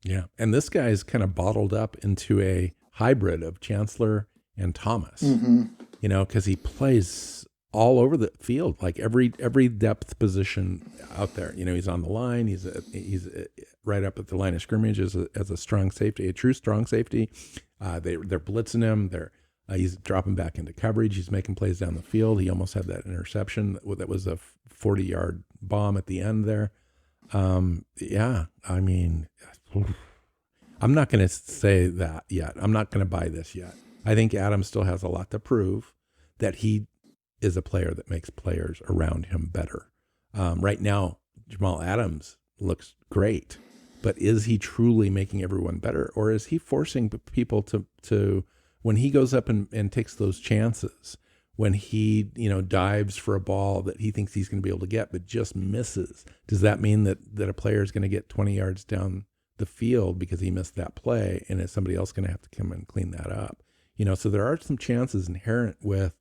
S1: Yeah. And this guy is kind of bottled up into a hybrid of Chancellor and Thomas, because he plays all over the field, like every depth position out there. He's on the line. He's right up at the line of scrimmage as a strong safety, a true strong safety. They're blitzing him. He's dropping back into coverage. He's making plays down the field. He almost had that interception that was a 40-yard bomb at the end there. I mean, I'm not going to say that yet. I'm not going to buy this yet. I think Adams still has a lot to prove that he is a player that makes players around him better. Right now, Jamal Adams looks great, but is he truly making everyone better? Or is he forcing people to when he goes up and takes those chances, when he, dives for a ball that he thinks he's going to be able to get, but just misses, does that mean that a player is going to get 20 yards down the field because he missed that play, and is somebody else going to have to come and clean that up? So there are some chances inherent with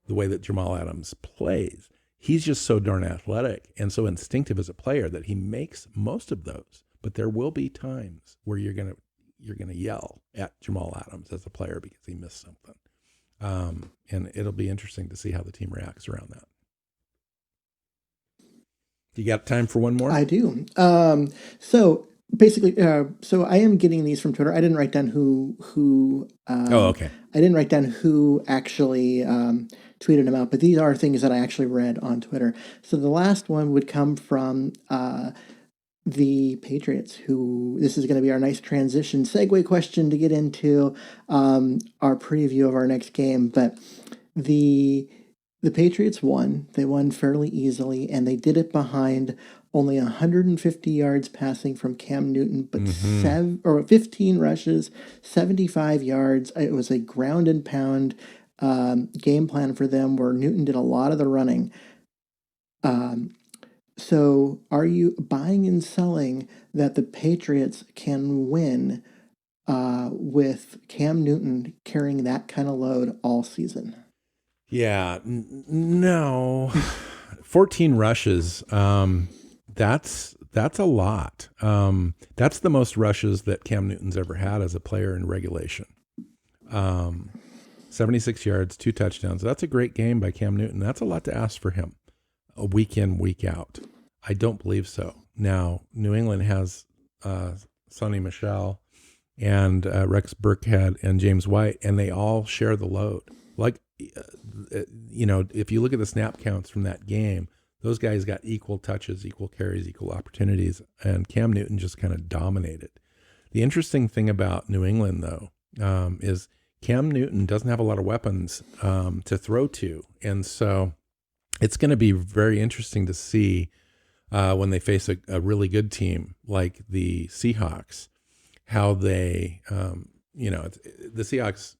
S1: the way that Jamal Adams plays. He's just so darn athletic and so instinctive as a player that he makes most of those. But there will be times where you're gonna yell at Jamal Adams as a player because he missed something. And it'll be interesting to see how the team reacts around that. You got time for one more?
S2: I do. So basically, so I am getting these from Twitter. I didn't write down who.
S1: Okay.
S2: I didn't write down who actually tweeted them out, but these are things that I actually read on Twitter. So the last one would come from the Patriots, who this is going to be our nice transition segue question to get into our preview of our next game. But the Patriots won. They won fairly easily, and they did it behind only 150 yards passing from Cam Newton, but 15 rushes, 75 yards. It was a ground and pound game plan for them where Newton did a lot of the running. So are you buying and selling that the Patriots can win with Cam Newton carrying that kind of load all season?
S1: Yeah, no. 14 rushes. That's a lot. That's the most rushes that Cam Newton's ever had as a player in regulation. 76 yards, 2 touchdowns. That's a great game by Cam Newton. That's a lot to ask for him, a week in, week out. I don't believe so. Now, New England has Sonny Michel and Rex Burkhead and James White, and they all share the load. Like, if you look at the snap counts from that game, those guys got equal touches, equal carries, equal opportunities, and Cam Newton just kind of dominated. The interesting thing about New England, though, is Cam Newton doesn't have a lot of weapons to throw to, and so it's going to be very interesting to see when they face a really good team like the Seahawks, how they, the Seahawks,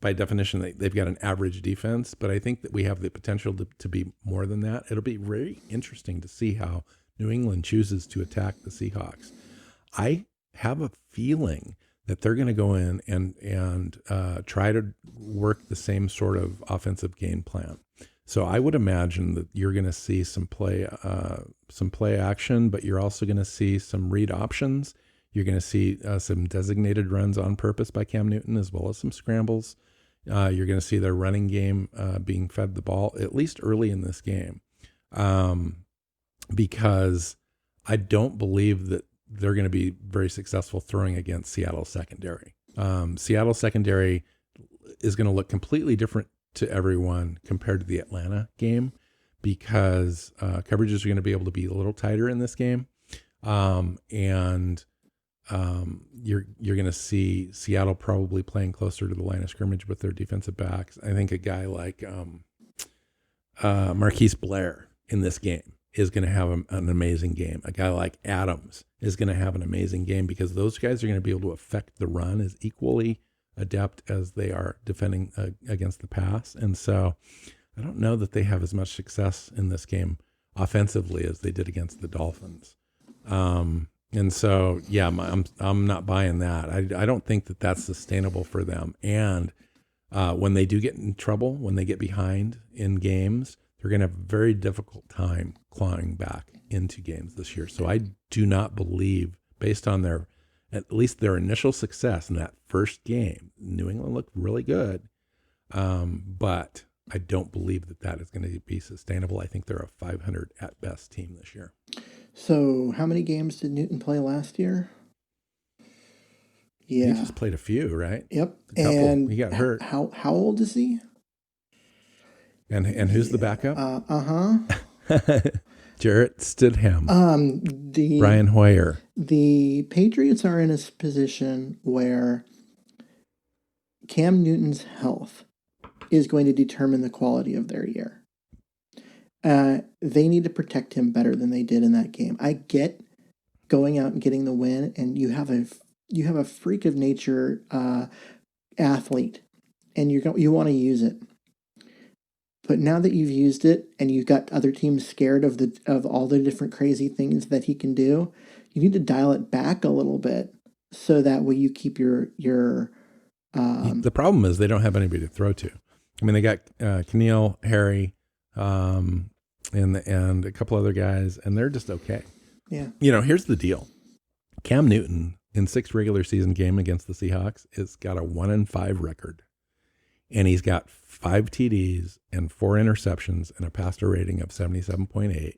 S1: by definition, they've got an average defense, but I think that we have the potential to be more than that. It'll be very interesting to see how New England chooses to attack the Seahawks. I have a feeling that they're going to go in and try to work the same sort of offensive game plan. So I would imagine that you're going to see some play action, but you're also going to see some read options. You're going to see some designated runs on purpose by Cam Newton, as well as some scrambles. You're going to see their running game being fed the ball, at least early in this game. because I don't believe that they're going to be very successful throwing against Seattle's secondary. Seattle's secondary is going to look completely different to everyone compared to the Atlanta game, because coverages are going to be able to be a little tighter in this game. And you're going to see Seattle probably playing closer to the line of scrimmage with their defensive backs. I think a guy like Marquise Blair in this game is going to have an amazing game. A guy like Adams is going to have an amazing game, because those guys are going to be able to affect the run as equally adept as they are defending against the pass. And so I don't know that they have as much success in this game offensively as they did against the Dolphins. And so, yeah, I'm not buying that. I don't think that that's sustainable for them. And when they do get in trouble, when they get behind in games, they're going to have a very difficult time clawing back into games this year. So I do not believe, based on at least their initial success in that first game, New England looked really good. But I don't believe that is going to be sustainable. I think they're a 500 at best team this year.
S2: So how many games did Newton play last year? Yeah.
S1: He just played a few, right?
S2: Yep.
S1: And he got hurt.
S2: How old is he?
S1: And who's the backup? Jarrett Stidham. Brian Hoyer.
S2: The Patriots are in a position where Cam Newton's health is going to determine the quality of their year. They need to protect him better than they did in that game. I get going out and getting the win, and you have a freak of nature athlete, and you want to use it. But now that you've used it and you've got other teams scared of all the different crazy things that he can do, you need to dial it back a little bit so that way you keep your.
S1: The problem is they don't have anybody to throw to. I mean, they got Keneal, Harry, and a couple other guys, and they're just okay.
S2: Yeah.
S1: Here's the deal: Cam Newton in 6 regular season game against the Seahawks has got a 1-5 record, and he's got 5 TDs and 4 interceptions and a passer rating of 77.8,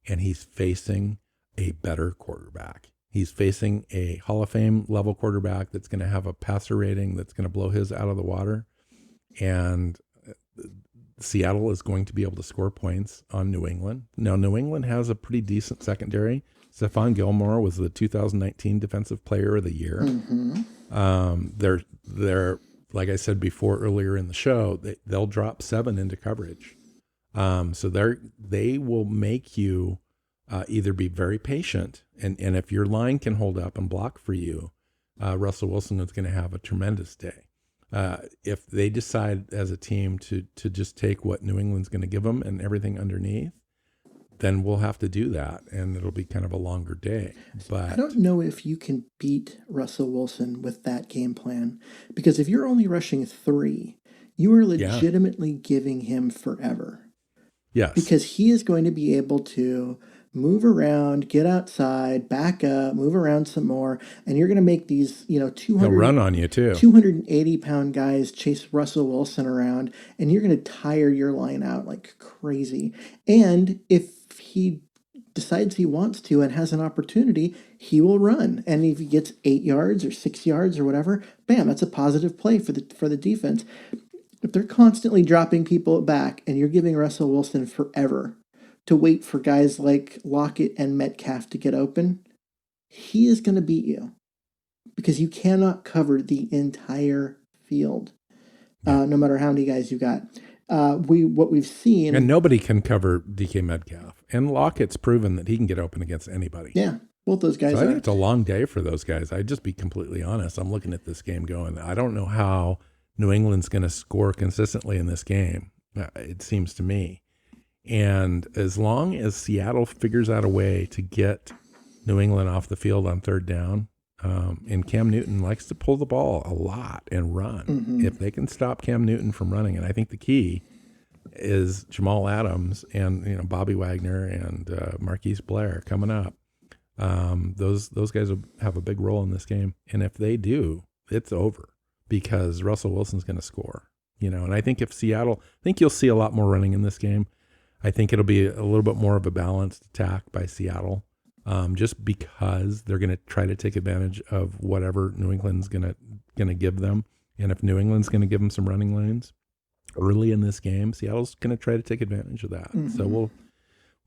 S1: and he's facing a better quarterback. He's facing a Hall of Fame level quarterback that's going to have a passer rating that's going to blow his out of the water. And Seattle is going to be able to score points on New England. Now, New England has a pretty decent secondary. Stephon Gilmore was the 2019 Defensive Player of the Year.
S2: Mm-hmm.
S1: They're like I said before earlier in the show, they'll drop 7 into coverage. So they will make you either be very patient, and if your line can hold up and block for you, Russell Wilson is going to have a tremendous day. If they decide as a team to just take what New England's going to give them and everything underneath, then we'll have to do that, and it'll be kind of a longer day. But
S2: I don't know if you can beat Russell Wilson with that game plan, because if you're only rushing 3, you are legitimately giving him forever.
S1: Yes.
S2: Because he is going to be able to move around, get outside, back up, move around some more, and you're going to make these, 200
S1: he'll run on you too.
S2: 280-pound guys chase Russell Wilson around, and you're going to tire your line out like crazy. And if he decides he wants to and has an opportunity, he will run. And if he gets 8 yards or 6 yards or whatever, bam, that's a positive play for the defense. If they're constantly dropping people back and you're giving Russell Wilson forever to wait for guys like Lockett and Metcalf to get open, he is going to beat you, because you cannot cover the entire field, no matter how many guys you got. What we've seen,
S1: and nobody can cover DK Metcalf, and Lockett's proven that he can get open against anybody.
S2: Yeah, both those guys.
S1: So I think it's a long day for those guys. I'd just be completely honest. I'm looking at this game going, I don't know how New England's going to score consistently in this game. It seems to me. And as long as Seattle figures out a way to get New England off the field on 3rd down, and Cam Newton likes to pull the ball a lot and run.
S2: Mm-hmm.
S1: If they can stop Cam Newton from running, and I think the key is Jamal Adams and Bobby Wagner and Marquise Blair coming up. Those guys will have a big role in this game, and if they do, it's over, because Russell Wilson's going to score. And I think if Seattle, I think you'll see a lot more running in this game. I think it'll be a little bit more of a balanced attack by Seattle, just because they're going to try to take advantage of whatever New England's going to give them. And if New England's going to give them some running lanes early in this game, Seattle's going to try to take advantage of that.
S2: Mm-hmm.
S1: So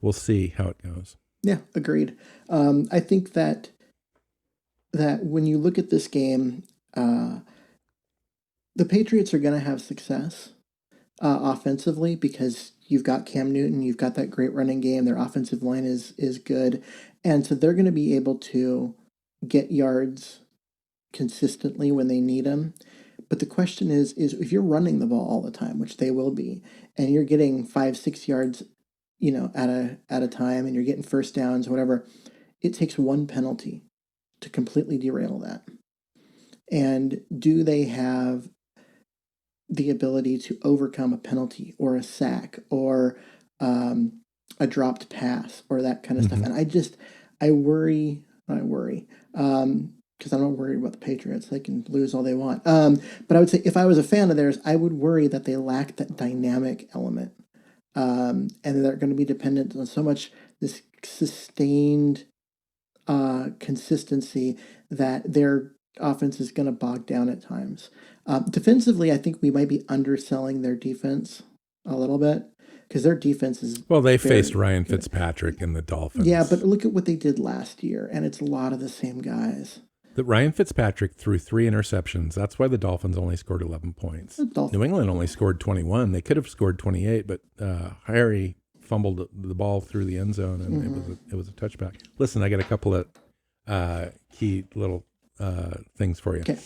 S1: we'll see how it goes.
S2: Yeah, agreed. I think that when you look at this game, the Patriots are going to have success offensively because you've got Cam Newton, you've got that great running game. Their offensive line is good, and so they're going to be able to get yards consistently when they need them. But the question is if you're running the ball all the time, which they will be, and you're getting 5-6 yards, at a time, and you're getting first downs, whatever, it takes one penalty to completely derail that. And do they have the ability to overcome a penalty or a sack or a dropped pass or that kind of stuff? And I worry, because I'm not worried about the Patriots. They can lose all they want. But I would say if I was a fan of theirs, I would worry that they lack that dynamic element. And they're going to be dependent on so much this sustained consistency that their offense is going to bog down at times. Defensively, I think we might be underselling their defense a little bit because their defense is
S1: they faced Ryan Fitzpatrick and the Dolphins.
S2: Yeah, but look at what they did last year, and it's a lot of the same guys.
S1: Ryan Fitzpatrick threw 3 interceptions. That's why the Dolphins only scored 11 points. New England only scored 21. They could have scored 28, but Harry fumbled the ball through the end zone, and it was a touchback. Listen, I got a couple of key little things for you.
S2: Okay.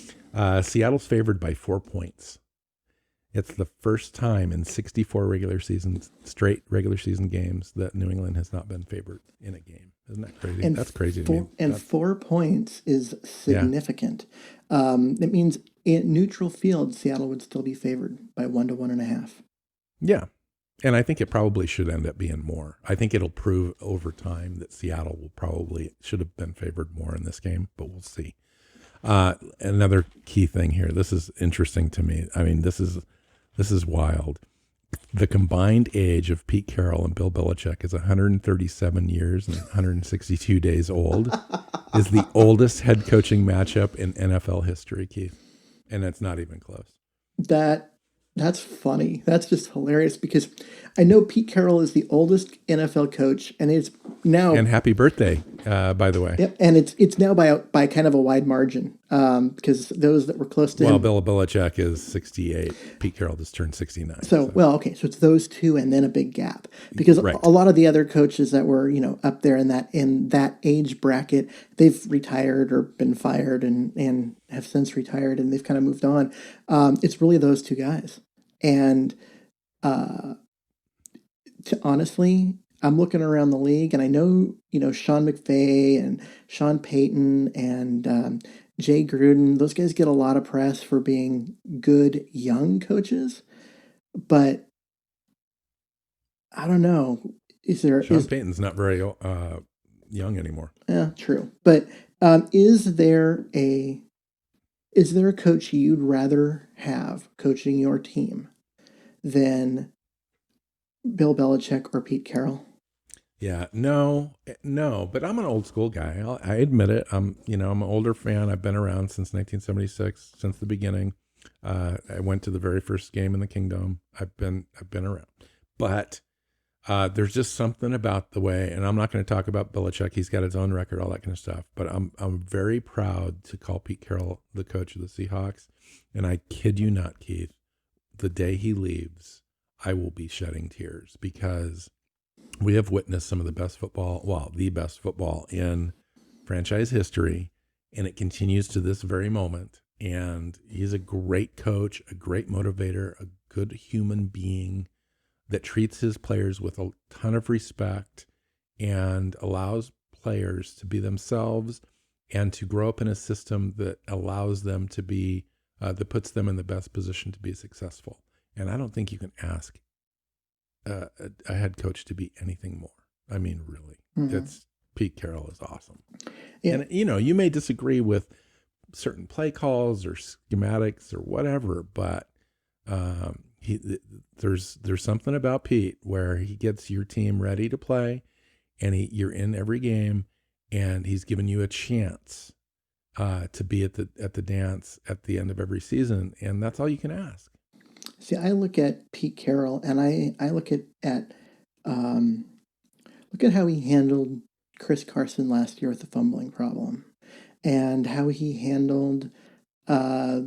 S1: Seattle's favored by 4 points. It's the first time in 64 straight regular season games that New England has not been favored in a game. Isn't that crazy?
S2: And
S1: that's crazy to me.
S2: And 4 points is significant. Yeah. It means in neutral field, Seattle would still be favored by 1 to 1.5.
S1: Yeah. And I think it probably should end up being more. I think it'll prove over time that Seattle should have been favored more in this game, but we'll see. Another key thing here. This is interesting to me. I mean, this is wild. The combined age of Pete Carroll and Bill Belichick is 137 years and 162 days old. Is the oldest head coaching matchup in NFL history, Keith. And it's not even close.
S2: That's funny. That's just hilarious because I know Pete Carroll is the oldest NFL coach, and it's now.
S1: And happy birthday, by the way.
S2: Yep, and it's now by kind of a wide margin because those that were close to him.
S1: Well, Bill Belichick is 68. Pete Carroll just turned 69.
S2: So it's those two and then a big gap because a lot of the other coaches that were up there in that age bracket, they've retired or been fired and have since retired and they've kind of moved on. It's really those two guys. And honestly, I'm looking around the league, and I know Sean McVay and Sean Payton and Jay Gruden. Those guys get a lot of press for being good young coaches, but I don't know.
S1: Sean Payton's not very young anymore?
S2: Yeah, true. But is there a coach you'd rather have coaching your team than Bill Belichick or Pete Carroll?
S1: Yeah, no, but I'm an old school guy. I admit it. I'm an older fan. I've been around since 1976, since the beginning. I went to the very first game in the Kingdom. I've been around, but there's just something about the way, and I'm not going to talk about Belichick. He's got his own record, all that kind of stuff. But I'm very proud to call Pete Carroll the coach of the Seahawks. And I kid you not, Keith, the day he leaves, I will be shedding tears because we have witnessed some of the best football in franchise history, and it continues to this very moment. And he's a great coach, a great motivator, a good human being that treats his players with a ton of respect and allows players to be themselves and to grow up in a system that allows them to be, that puts them in the best position to be successful. And I don't think you can ask a head coach to be anything more. I mean, really, Pete Carroll is awesome. Yeah. And, you may disagree with certain play calls or schematics or whatever, but there's something about Pete where he gets your team ready to play, and you're in every game, and he's given you a chance to be at the dance at the end of every season, and that's all you can ask.
S2: See, I look at Pete Carroll, and I look um, look at how he handled Chris Carson last year with the fumbling problem, and how he handled uh,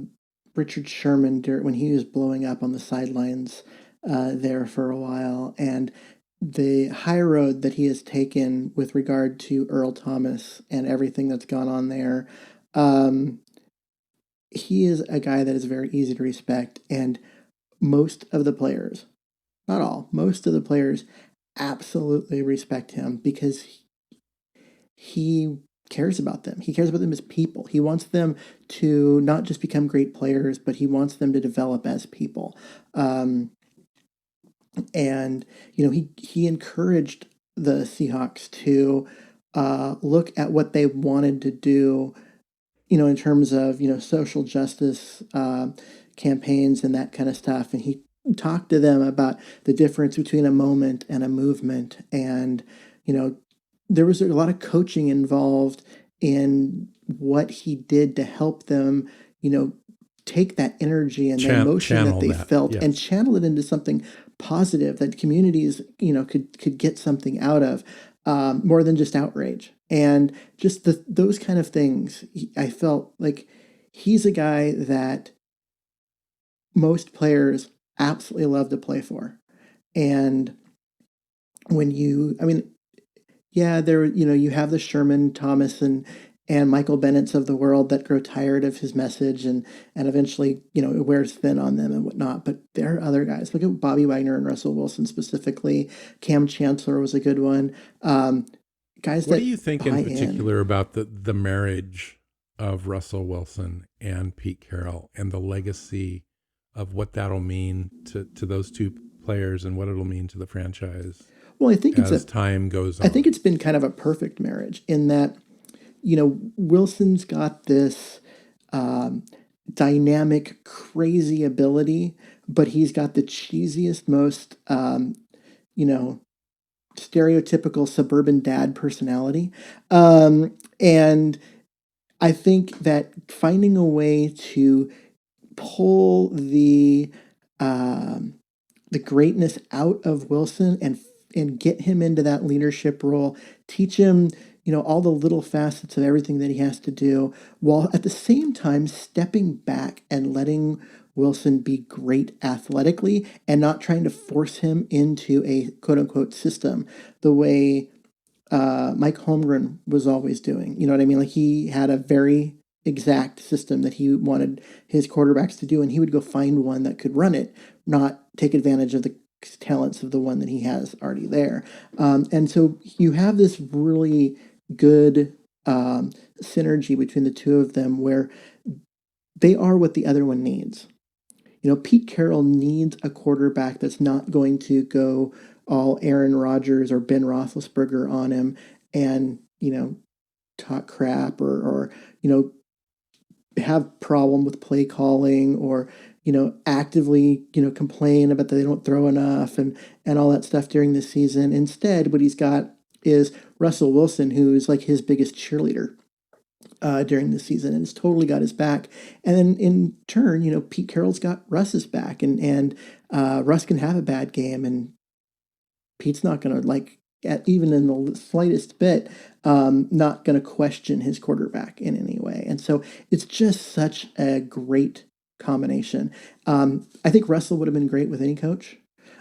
S2: Richard Sherman when he was blowing up on the sidelines there for a while, and the high road that he has taken with regard to Earl Thomas and everything that's gone on there. Um, he is a guy that is very easy to respect, and most of the players, not all, most of the players absolutely respect him because he cares about them. He cares about them as people. He wants them to not just become great players, but he wants them to develop as people. And he encouraged the Seahawks to look at what they wanted to do, in terms of social justice campaigns and that kind of stuff. And he talked to them about the difference between a moment and a movement. And there was a lot of coaching involved in what he did to help them, take that energy and the emotion that they felt, yes, and channel it into something positive that communities, could get something out of, more than just outrage. And just those kind of things, I felt like he's a guy that most players absolutely love to play for. And you have the Sherman, Thomas, and Michael Bennett's of the world that grow tired of his message and eventually, it wears thin on them and whatnot. But there are other guys. Look at Bobby Wagner and Russell Wilson specifically. Cam Chancellor was a good one. Guys,
S1: what do you think in particular about the marriage of Russell Wilson and Pete Carroll and the legacy of what that'll mean to those two players and what it'll mean to the franchise?
S2: Well, I think
S1: as time goes on.
S2: I think it's been kind of a perfect marriage in that, Wilson's got this dynamic, crazy ability, but he's got the cheesiest, most, stereotypical suburban dad personality. And I think that finding a way to pull the greatness out of Wilson and get him into that leadership role, teach him, all the little facets of everything that he has to do, while at the same time stepping back and letting Wilson be great athletically and not trying to force him into a quote unquote system the way Mike Holmgren was always doing. You know what I mean? Like, he had a very exact system that he wanted his quarterbacks to do, and he would go find one that could run it, not take advantage of the talents of the one that he has already there. And so you have this really good synergy between the two of them where they are what the other one needs. Pete Carroll needs a quarterback that's not going to go all Aaron Rodgers or Ben Roethlisberger on him and, talk crap or have problem with play calling or, actively, complain about that they don't throw enough and all that stuff during the season. Instead, what he's got is Russell Wilson, who's like his biggest cheerleader during the season and has totally got his back. And then in turn, Pete Carroll's got Russ's back and Russ can have a bad game and Pete's not going to even in the slightest bit, not going to question his quarterback in any way. And so it's just such a great combination. I think Russell would have been great with any coach.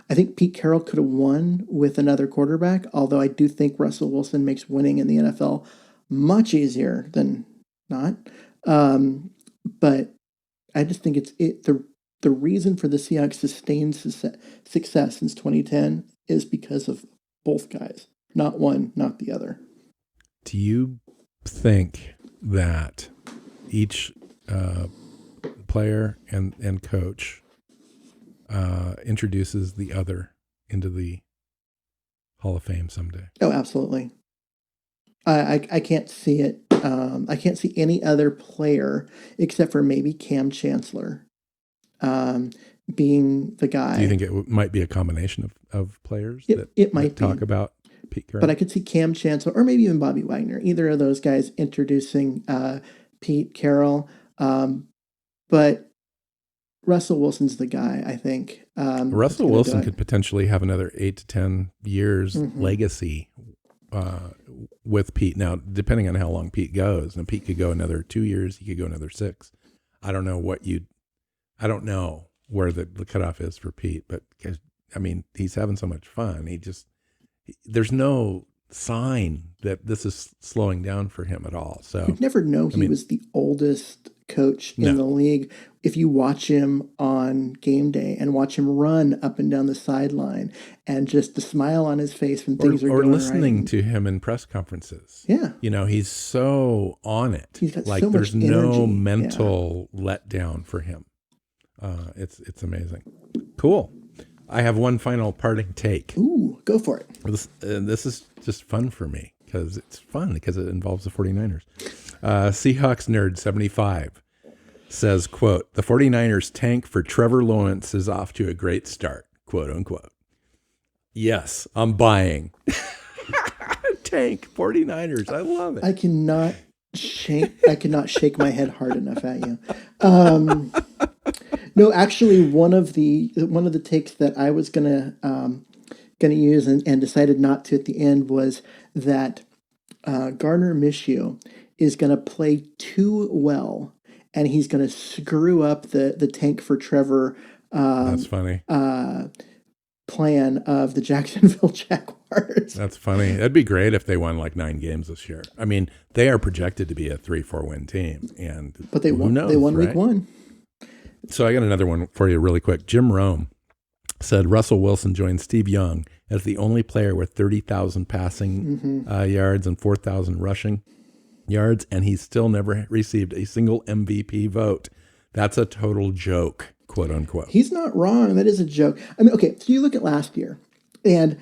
S2: I think Pete Carroll could have won with another quarterback, although I do think Russell Wilson makes winning in the NFL much easier than not. But I just think the reason for the Seahawks' sustained success since 2010 is because of both guys, not one, not the other.
S1: Do you think that each player and coach introduces the other into the Hall of Fame someday?
S2: Oh, absolutely. I can't see it. I can't see any other player except for maybe Cam Chancellor being the guy.
S1: Do you think it might be a combination of players
S2: it might
S1: talk
S2: be.
S1: about Pete Carroll?
S2: But I could see Cam Chancellor or maybe even Bobby Wagner, either of those guys introducing Pete Carroll. But Russell Wilson's the guy, I think.
S1: Russell Wilson could potentially have another 8 to 10 years legacy with Pete. Now, depending on how long Pete goes, and Pete could go another 2 years, he could go another 6. I don't know where the cutoff is for Pete, but I mean, he's having so much fun. There's no sign that this is slowing down for him at all. So
S2: you'd never know he was the oldest coach in the league if you watch him on game day and watch him run up and down the sideline and just the smile on his face when things are going right.
S1: Or listening to him in press conferences.
S2: Yeah.
S1: He's so on it.
S2: He's got
S1: like
S2: so
S1: there's
S2: much
S1: no
S2: energy.
S1: mental letdown for him. It's amazing. Cool. I have one final parting take.
S2: Ooh, go for it.
S1: This is just fun for me because it involves the 49ers. Seahawks Nerd 75 says, quote, "The 49ers tank for Trevor Lawrence is off to a great start," quote unquote. Yes, I'm buying. Tank 49ers. I love it.
S2: I cannot shake my head hard enough at you. No, actually, one of the takes that I was gonna use and decided not to at the end was that Gardner Minshew is gonna play too well, and he's gonna screw up the tank for Trevor.
S1: That's funny.
S2: Plan of the Jacksonville Jaguars.
S1: That's funny. That'd be great if they won like 9 games this year. I mean, they are projected to be a 3-4 win team,
S2: but they won. They won
S1: right?
S2: week 1.
S1: So I got another one for you really quick. Jim Rome said Russell Wilson joined Steve Young as the only player with 30,000 passing yards and 4,000 rushing yards, and he's still never received a single MVP vote. That's a total joke, quote unquote.
S2: He's not wrong. That is a joke. I mean, okay, so you look at last year, and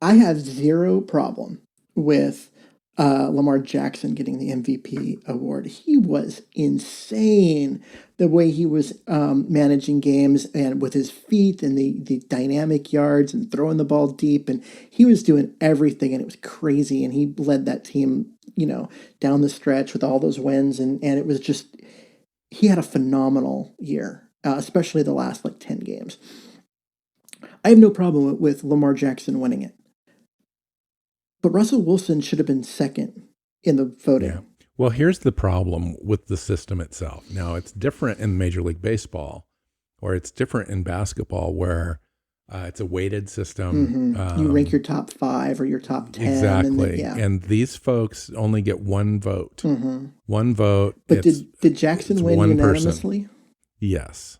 S2: I have zero problem with Lamar Jackson getting the MVP award. He was insane the way he was managing games and with his feet and the dynamic yards and throwing the ball deep. And he was doing everything, and it was crazy. And he led that team, down the stretch with all those wins. And it was just, he had a phenomenal year, especially the last 10 games. I have no problem with Lamar Jackson winning it. But Russell Wilson should have been second in the voting.
S1: Yeah. Well, here's the problem with the system itself. Now, it's different in Major League Baseball, or it's different in basketball, where it's a weighted system.
S2: You rank your top 5 or your top 10.
S1: Exactly. And these folks only get one vote. One vote.
S2: But did Jackson win unanimously?
S1: Person. Yes.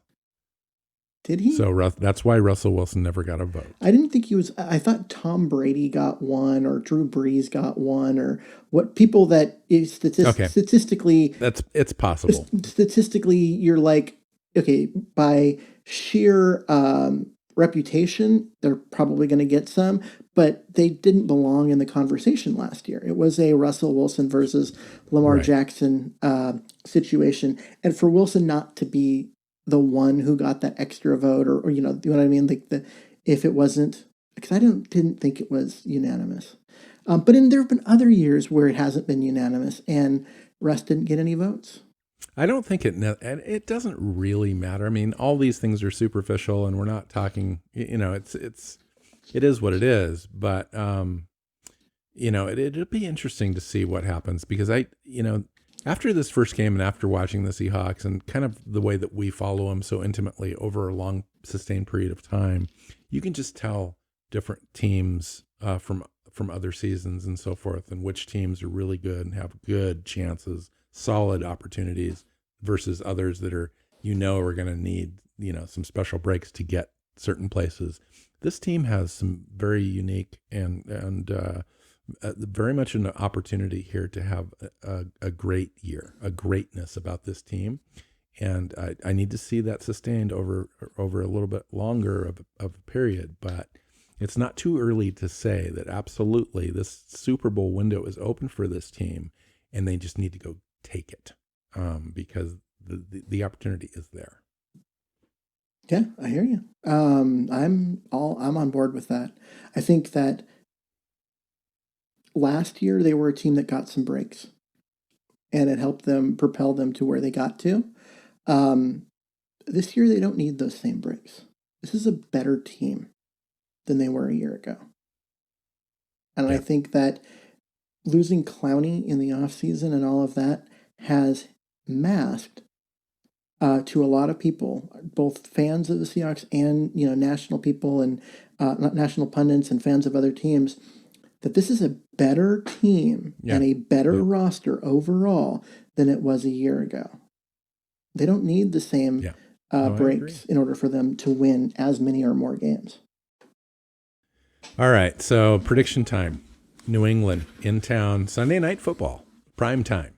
S2: Did he?
S1: So that's why Russell Wilson never got a vote.
S2: I didn't think he was. I thought Tom Brady got one, or Drew Brees got one, or what people that is statistically.
S1: It's possible.
S2: Statistically, you're like, okay, by sheer reputation, they're probably going to get some, but they didn't belong in the conversation last year. It was a Russell Wilson versus Lamar Jackson situation, and for Wilson not to be the one who got that extra vote, or you know what I mean? If it wasn't, because I didn't think it was unanimous. But there have been other years where it hasn't been unanimous, and Russ didn't get any votes.
S1: I don't think it doesn't really matter. I mean, all these things are superficial, and we're not talking. It is what it is. But it'll be interesting to see what happens, because after this first game and after watching the Seahawks and kind of the way that we follow them so intimately over a long sustained period of time, you can just tell different teams from other seasons and so forth, and which teams are really good and have good chances, solid opportunities, versus others that are going to need some special breaks to get certain places. This team has some very unique and very much an opportunity here to have a great year, a greatness about this team. And I need to see that sustained over a little bit longer of a period. But it's not too early to say that absolutely this Super Bowl window is open for this team, and they just need to go take it, because the opportunity is there.
S2: Yeah, I hear you. I'm on board with that. I think that last year they were a team that got some breaks, and it helped them propel them to where they got to. Um, this year they don't need those same breaks. This is a better team than they were a year ago. And I
S1: Yeah.
S2: think that losing Clowney in the offseason and all of that has masked to a lot of people, both fans of the Seahawks and national people and national pundits and fans of other teams, that this is a better team
S1: Yeah.
S2: and a better
S1: Yeah.
S2: roster overall than it was a year ago. They don't need the same
S1: Yeah. No, I agree.
S2: breaks in order for them to win as many or more games.
S1: All right. So prediction time. New England in town, Sunday night football, prime time.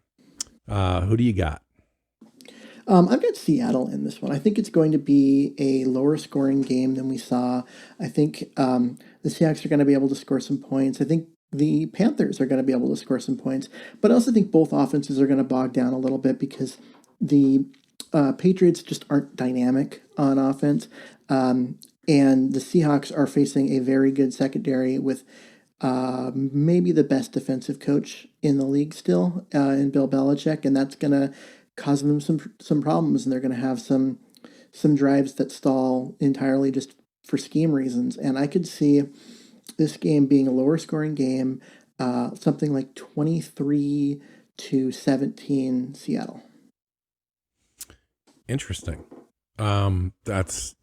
S1: Who do you got?
S2: I've got Seattle in this one. I think it's going to be a lower scoring game than we saw. I think the Seahawks are going to be able to score some points. I think the Panthers are going to be able to score some points. But I also think both offenses are going to bog down a little bit because the Patriots just aren't dynamic on offense. And the Seahawks are facing a very good secondary with maybe the best defensive coach in the league still in Bill Belichick. And that's going to cause them some problems, and they're going to have some drives that stall entirely just for scheme reasons. And I could see this game being a lower scoring game, something like 23-17 Seattle.
S1: Interesting. That's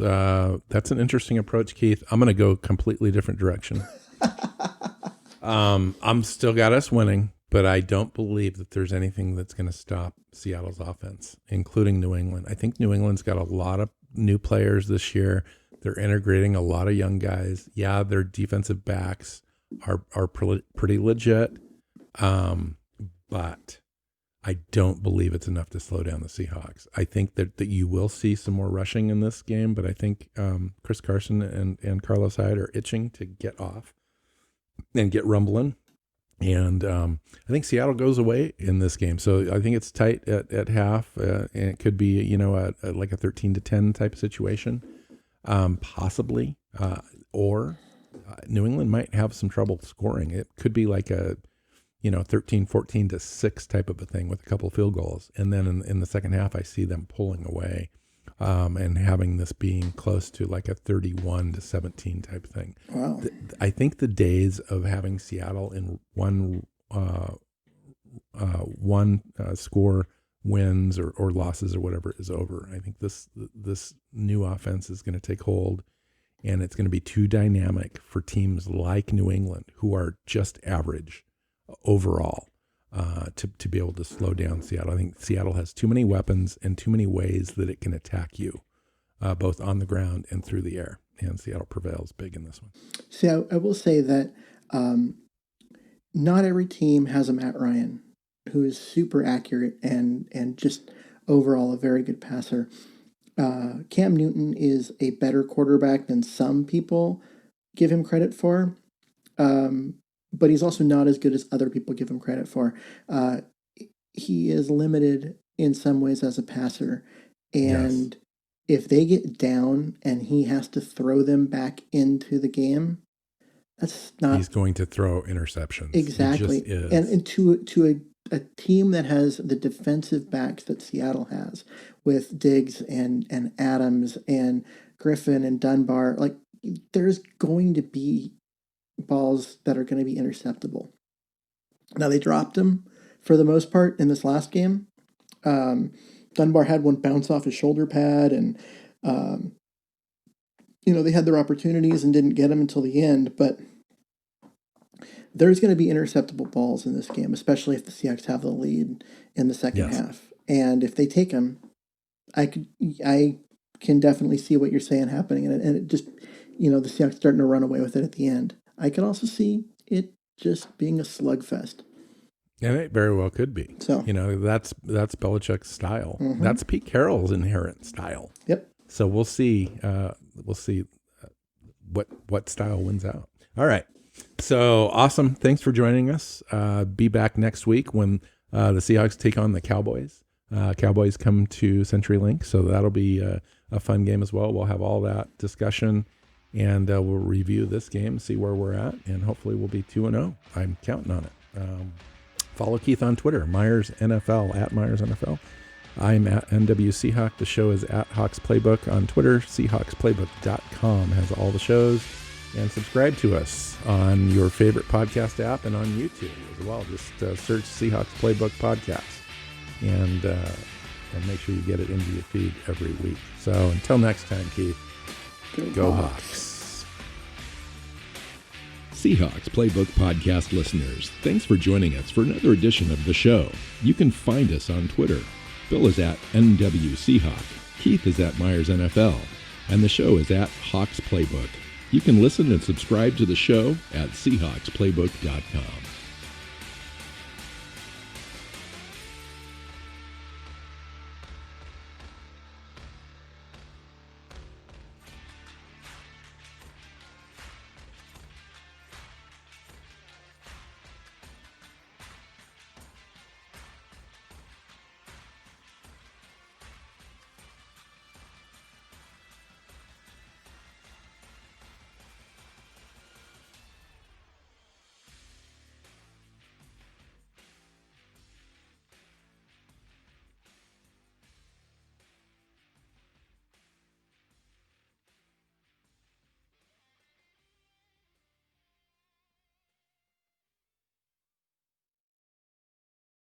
S1: an interesting approach, Keith. I'm going to go completely different direction. I'm still got us winning, but I don't believe that there's anything that's going to stop Seattle's offense, including New England. I think New England's got a lot of new players this year. They're integrating a lot of young guys. Yeah, their defensive backs are pretty legit, but I don't believe it's enough to slow down the Seahawks. I think that you will see some more rushing in this game, but I think Chris Carson and Carlos Hyde are itching to get off and get rumbling. And I think Seattle goes away in this game. So I think it's tight at half, and it could be, like a 13-10 type situation, possibly. Or New England might have some trouble scoring. It could be like a 13-14-6 type of a thing with a couple of field goals. And then in the second half, I see them pulling away and having this being close to like a 31-17 type thing.
S2: Wow.
S1: I think the days of having Seattle in one score wins or losses or whatever is over. I think this new offense is going to take hold, and it's going to be too dynamic for teams like New England, who are just average overall, to be able to slow down Seattle. I think Seattle has too many weapons and too many ways that it can attack you, both on the ground and through the air. And Seattle prevails big in this one.
S2: See, I will say that not every team has a Matt Ryan who is super accurate and just overall a very good passer. Cam Newton is a better quarterback than some people give him credit for. But he's also not as good as other people give him credit for. He is limited in some ways as a passer. And if they get down and he has to throw them back into the game, that's not...
S1: He's going to throw interceptions.
S2: Exactly.
S1: He just is.
S2: And to a team that has the defensive backs that Seattle has, with Diggs and Adams and Griffin and Dunbar, like, there's going to be balls that are going to be interceptable. Now, they dropped him for the most part in this last game. Dunbar had one bounce off his shoulder pad, and they had their opportunities and didn't get him until the end. But there's going to be interceptable balls in this game, especially if the Seahawks have the lead in the second half. And if they take them, I can definitely see what you're saying happening, and it just, the Seahawks starting to run away with it at the end. I could also see it just being a slugfest.
S1: And it very well could be.
S2: So
S1: that's Belichick's style.
S2: Mm-hmm.
S1: That's Pete Carroll's inherent style.
S2: Yep.
S1: So we'll see. What style wins out. All right. So awesome. Thanks for joining us. Be back next week when the Seahawks take on the Cowboys. Cowboys come to CenturyLink, so that'll be a a fun game as well. We'll have all that discussion, and we'll review this game, see where we're at, and hopefully we'll be 2-0. I'm counting on it. Follow Keith on Twitter, Myers NFL, at Myers NFL. I'm at NW Seahawk. The show is at Hawks Playbook on Twitter. SeahawksPlaybook.com has all the shows. And subscribe to us on your favorite podcast app and on YouTube as well. Just search Seahawks Playbook Podcast and make sure you get it into your feed every week. So until next time, Keith, go Hawks.
S3: Seahawks Playbook Podcast listeners, thanks for joining us for another edition of the show. You can find us on Twitter. Bill is at NW Seahawk, Keith is at Myers NFL, and the show is at Hawks Playbook. You can listen and subscribe to the show at SeahawksPlaybook.com.